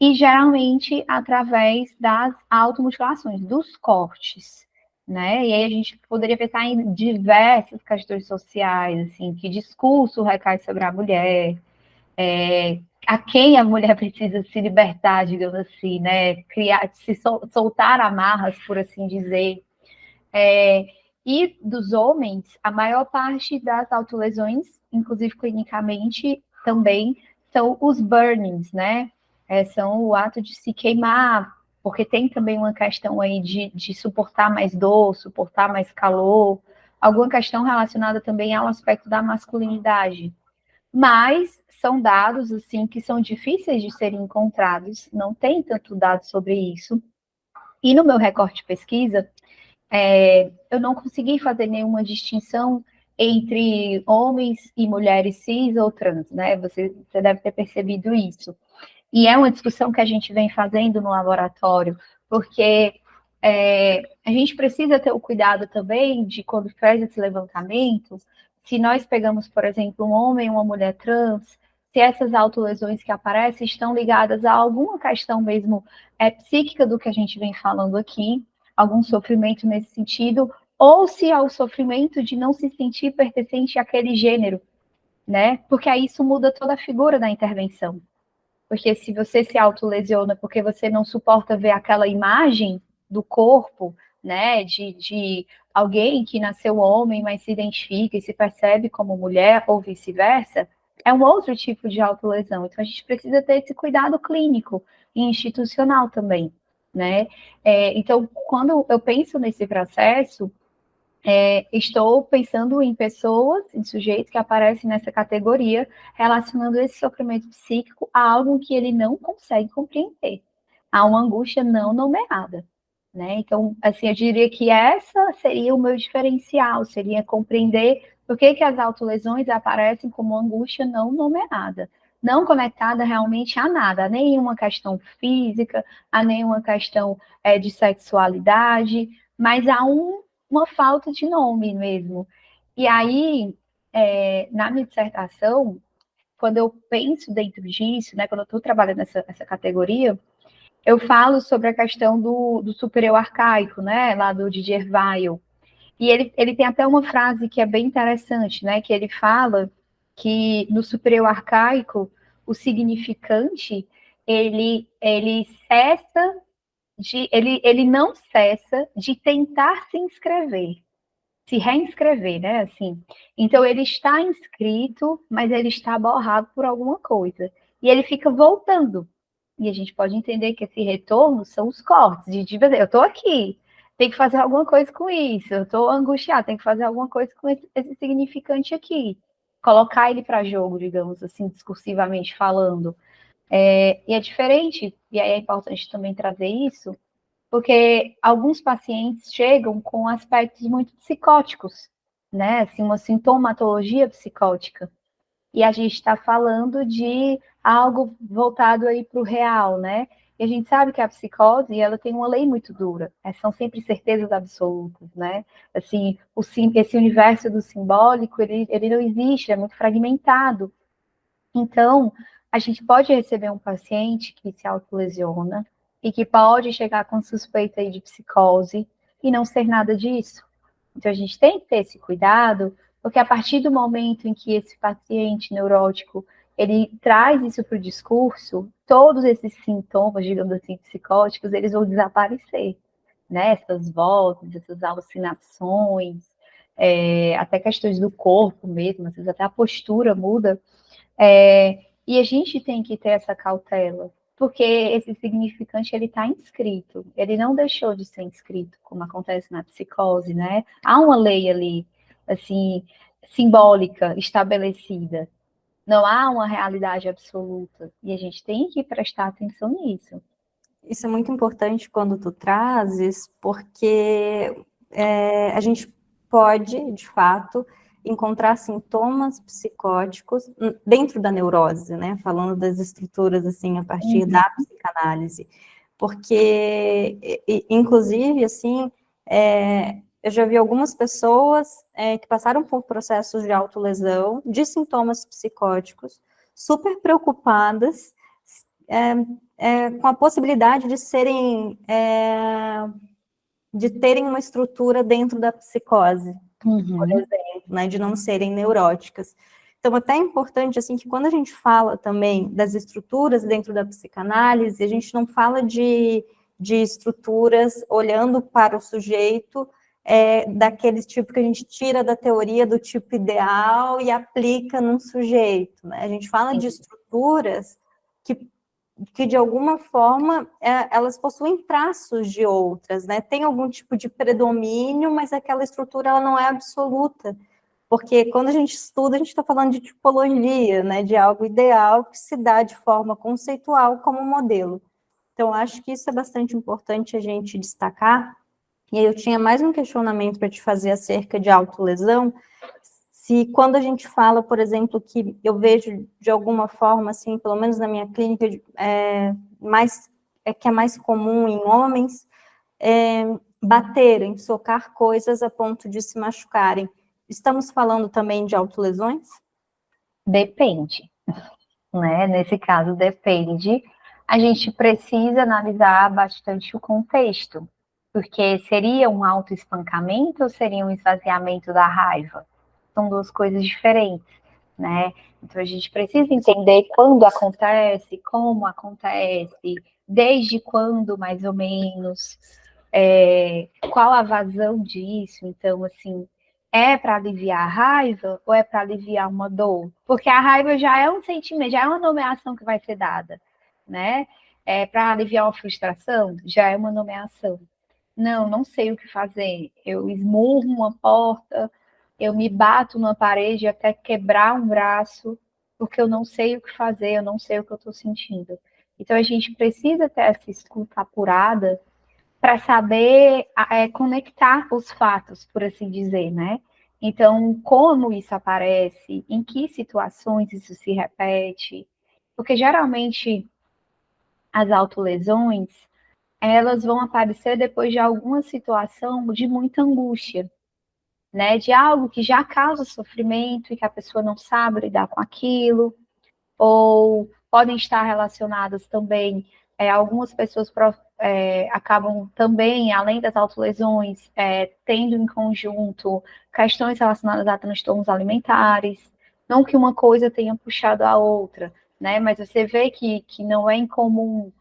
e geralmente através das automutilações, dos cortes, né? E aí a gente poderia pensar em diversas questões sociais, assim, que discurso recai sobre a mulher, a quem a mulher precisa se libertar, digamos assim, né? Criar, soltar amarras, por assim dizer. E dos homens, a maior parte das autolesões, inclusive clinicamente, também são os burnings, né? São o ato de se queimar, porque tem também uma questão aí de suportar mais dor, suportar mais calor, alguma questão relacionada também ao aspecto da masculinidade. Mas são dados, assim, que são difíceis de serem encontrados, não tem tanto dado sobre isso. E no meu recorte de pesquisa, eu não consegui fazer nenhuma distinção entre homens e mulheres cis ou trans, né? Você deve ter percebido isso. E é uma discussão que a gente vem fazendo no laboratório, porque a gente precisa ter o cuidado também de, quando faz esse levantamento, se nós pegamos, por exemplo, um homem e uma mulher trans, se essas autolesões que aparecem estão ligadas a alguma questão mesmo psíquica do que a gente vem falando aqui, algum sofrimento nesse sentido, ou se é o sofrimento de não se sentir pertencente àquele gênero, né? Porque aí isso muda toda a figura da intervenção. Porque se você se autolesiona porque você não suporta ver aquela imagem do corpo, né, de alguém que nasceu homem, mas se identifica e se percebe como mulher, ou vice-versa, é um outro tipo de autolesão. Então, a gente precisa ter esse cuidado clínico e institucional também, né? Então, quando eu penso nesse processo, estou pensando em pessoas, em sujeitos que aparecem nessa categoria, relacionando esse sofrimento psíquico a algo que ele não consegue compreender, a uma angústia não nomeada, né? Então, assim, eu diria que essa seria o meu diferencial, seria compreender por que as autolesões aparecem como angústia não nomeada, não conectada realmente a nada, a nenhuma questão física, a nenhuma questão de sexualidade, mas a uma falta de nome mesmo. E aí, na minha dissertação, quando eu penso dentro disso, né, quando eu estou trabalhando nessa categoria, eu falo sobre a questão do superior arcaico, né, lá do Didier Weil. E ele tem até uma frase que é bem interessante, né, que ele fala que no superior arcaico, o significante, ele cessa ele não cessa de tentar se inscrever, se reinscrever, né? Assim. Então ele está inscrito, mas ele está borrado por alguma coisa. E ele fica voltando. E a gente pode entender que esse retorno são os cortes, de tipo, eu estou aqui, tem que fazer alguma coisa com isso, eu estou angustiado, tem que fazer alguma coisa com esse significante aqui. Colocar ele para jogo, digamos assim, discursivamente falando. E é diferente, e aí é importante também trazer isso, porque alguns pacientes chegam com aspectos muito psicóticos, né? Assim, uma sintomatologia psicótica. E a gente está falando de algo voltado aí para o real, né? E a gente sabe que a psicose, ela tem uma lei muito dura, são sempre certezas absolutas, né? Assim, esse universo do simbólico, ele não existe, é muito fragmentado. Então, a gente pode receber um paciente que se autolesiona e que pode chegar com suspeita aí de psicose e não ser nada disso. Então, a gente tem que ter esse cuidado, porque a partir do momento em que esse paciente neurótico ele traz isso para o discurso, todos esses sintomas, digamos assim, psicóticos, eles vão desaparecer, né? Essas vozes, essas alucinações, até questões do corpo mesmo, às vezes até a postura muda, e a gente tem que ter essa cautela, porque esse significante ele está inscrito, ele não deixou de ser inscrito, como acontece na psicose, né? Há uma lei ali, assim, simbólica, estabelecida. Não há uma realidade absoluta, e a gente tem que prestar atenção nisso. Isso é muito importante quando tu trazes, porque a gente pode, de fato, encontrar sintomas psicóticos dentro da neurose, né? Falando das estruturas, assim, a partir da psicanálise. Porque, inclusive, assim, eu já vi algumas pessoas que passaram por processos de autolesão, de sintomas psicóticos, super preocupadas, com a possibilidade de serem, de terem uma estrutura dentro da psicose, por exemplo, né, de não serem neuróticas. Então, até é importante, assim, que quando a gente fala também das estruturas dentro da psicanálise, a gente não fala de estruturas olhando para o sujeito daquele tipo que a gente tira da teoria do tipo ideal e aplica num sujeito, né? A gente fala de estruturas que de alguma forma elas possuem traços de outras, né? Tem algum tipo de predomínio, mas aquela estrutura ela não é absoluta, porque quando a gente estuda, a gente está falando de tipologia, né? De algo ideal que se dá de forma conceitual como modelo. Então, acho que isso é bastante importante a gente destacar. E aí eu tinha mais um questionamento para te fazer acerca de autolesão, se quando a gente fala, por exemplo, que eu vejo de alguma forma, assim, pelo menos na minha clínica, que é mais comum em homens, baterem, socar coisas a ponto de se machucarem. Estamos falando também de autolesões? Depende, né? Nesse caso, depende. A gente precisa analisar bastante o contexto, porque seria um autoespancamento ou seria um esvaziamento da raiva? São duas coisas diferentes, né? Então a gente precisa entender quando acontece, como acontece, desde quando mais ou menos, qual a vazão disso. Então, assim, é para aliviar a raiva ou é para aliviar uma dor? Porque a raiva já é um sentimento, já é uma nomeação que vai ser dada, né? É para aliviar uma frustração, já é uma nomeação. Não sei o que fazer. Eu esmurro uma porta, eu me bato numa parede até quebrar um braço, porque eu não sei o que fazer, eu não sei o que eu estou sentindo. Então a gente precisa ter essa escuta apurada para saber conectar os fatos, por assim dizer, né? Então, como isso aparece, em que situações isso se repete, porque geralmente as autolesões, elas vão aparecer depois de alguma situação de muita angústia, né? De algo que já causa sofrimento e que a pessoa não sabe lidar com aquilo, ou podem estar relacionadas também, algumas pessoas acabam também, além das autolesões, tendo em conjunto questões relacionadas a transtornos alimentares, não que uma coisa tenha puxado a outra, né? Mas você vê que não é incomum,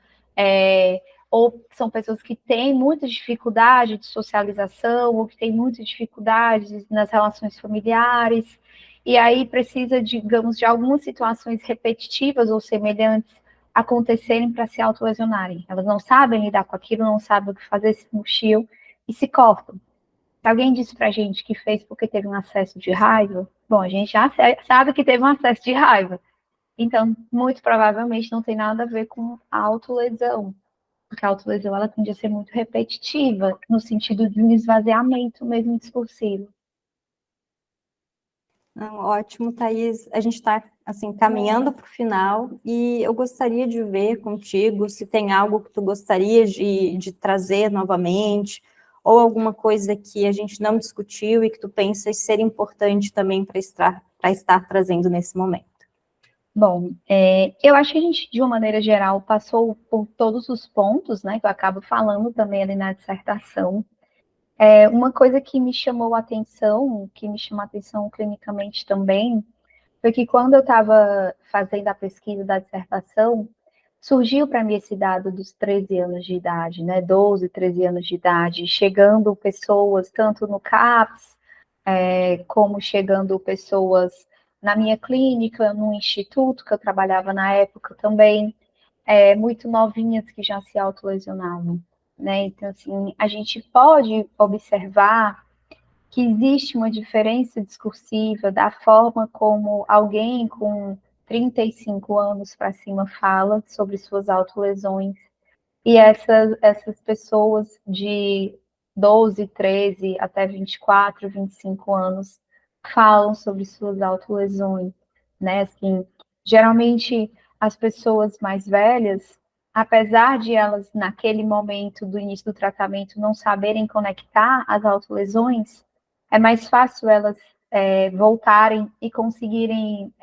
ou são pessoas que têm muita dificuldade de socialização, ou que têm muita dificuldade nas relações familiares, e aí precisa, digamos, de algumas situações repetitivas ou semelhantes acontecerem para se autolesionarem. Elas não sabem lidar com aquilo, não sabem o que fazer, se murchiam e se cortam. Se alguém disse para a gente que fez porque teve um acesso de raiva, bom, a gente já sabe que teve um acesso de raiva. Então, muito provavelmente não tem nada a ver com a autolesão, porque a autolesão ela tende a ser muito repetitiva, no sentido de um esvaziamento mesmo discursivo. Não, ótimo, Thaís. A gente está assim, caminhando para o final e eu gostaria de ver contigo se tem algo que tu gostaria de trazer novamente, ou alguma coisa que a gente não discutiu e que tu pensas ser importante também para estar trazendo nesse momento. Bom, eu acho que a gente, de uma maneira geral, passou por todos os pontos, né, que eu acabo falando também ali na dissertação. Uma coisa que me chamou a atenção, que me chamou a atenção clinicamente também, foi que quando eu estava fazendo a pesquisa da dissertação, surgiu para mim esse dado dos 13 anos de idade, né, 12, 13 anos de idade, chegando pessoas tanto no CAPS, como chegando pessoas na minha clínica, no instituto que eu trabalhava na época também, muito novinhas que já se autolesionavam, né? Então, assim, a gente pode observar que existe uma diferença discursiva da forma como alguém com 35 anos para cima fala sobre suas autolesões e essas pessoas de 12, 13 até 24, 25 anos falam sobre suas autolesões, né? Assim, geralmente as pessoas mais velhas, apesar de elas naquele momento do início do tratamento não saberem conectar as autolesões, é mais fácil elas voltarem e conseguirem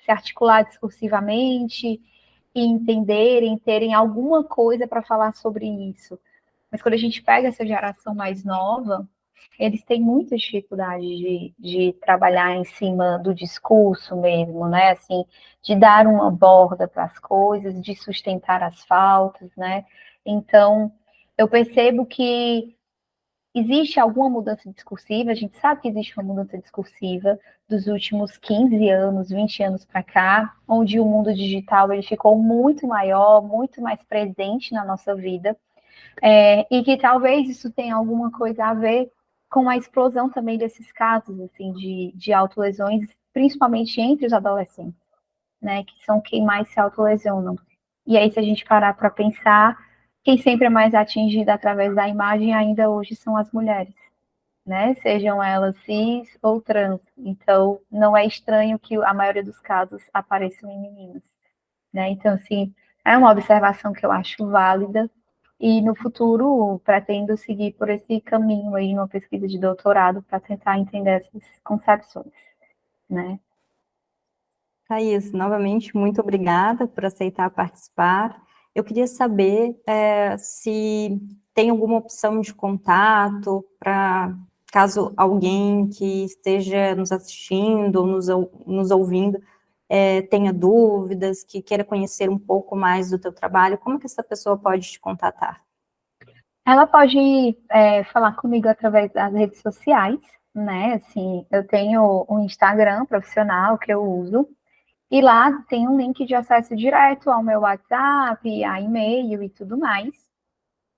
se articular discursivamente e entenderem, terem alguma coisa para falar sobre isso. Mas quando a gente pega essa geração mais nova, eles têm muita dificuldade de trabalhar em cima do discurso mesmo, né? Assim, de dar uma borda para as coisas, de sustentar as faltas, né? Então, eu percebo que existe alguma mudança discursiva, a gente sabe que existe uma mudança discursiva dos últimos 15 anos, 20 anos para cá, onde o mundo digital ele ficou muito maior, muito mais presente na nossa vida, e que talvez isso tenha alguma coisa a ver com a explosão também desses casos assim, de autolesões, principalmente entre os adolescentes, né, que são quem mais se autolesionam. E aí, se a gente parar para pensar, quem sempre é mais atingida através da imagem ainda hoje são as mulheres, né? Sejam elas cis ou trans. Então, não é estranho que a maioria dos casos apareçam em meninas, né? Então, assim, é uma observação que eu acho válida e no futuro pretendo seguir por esse caminho aí numa pesquisa de doutorado para tentar entender essas concepções, né? Thaís, novamente, muito obrigada por aceitar participar. Eu queria saber se tem alguma opção de contato para caso alguém que esteja nos assistindo ou nos ouvindo tenha dúvidas, que queira conhecer um pouco mais do teu trabalho, como que essa pessoa pode te contatar? Ela pode falar comigo através das redes sociais, né? Assim, eu tenho um Instagram profissional que eu uso, e lá tem um link de acesso direto ao meu WhatsApp, a e-mail e tudo mais.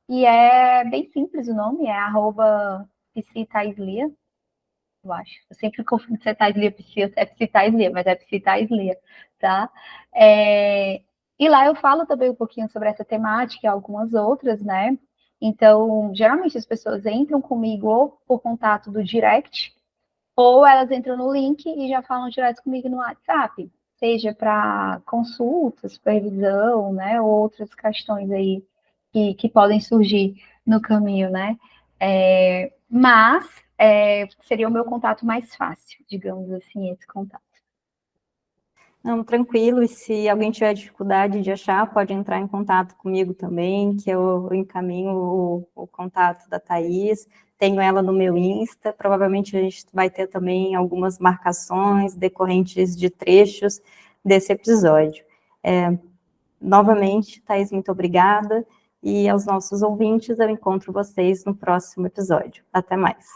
E é bem simples o nome, é @psitaislia, eu acho. Eu sempre confundo se é Taislia Psi ou se é Psitaislia, mas é Psitaislia, tá? E lá eu falo também um pouquinho sobre essa temática e algumas outras, né? Então, geralmente as pessoas entram comigo ou por contato do direct, ou elas entram no link e já falam direto comigo no WhatsApp, seja para consulta, supervisão, né, ou outras questões aí que podem surgir no caminho, né? Mas seria o meu contato mais fácil, digamos assim, esse contato. Não, tranquilo, e se alguém tiver dificuldade de achar, pode entrar em contato comigo também, que eu encaminho o contato da Thaís, tenho ela no meu Insta, provavelmente a gente vai ter também algumas marcações decorrentes de trechos desse episódio. Novamente, Thaís, muito obrigada, e aos nossos ouvintes, eu encontro vocês no próximo episódio. Até mais.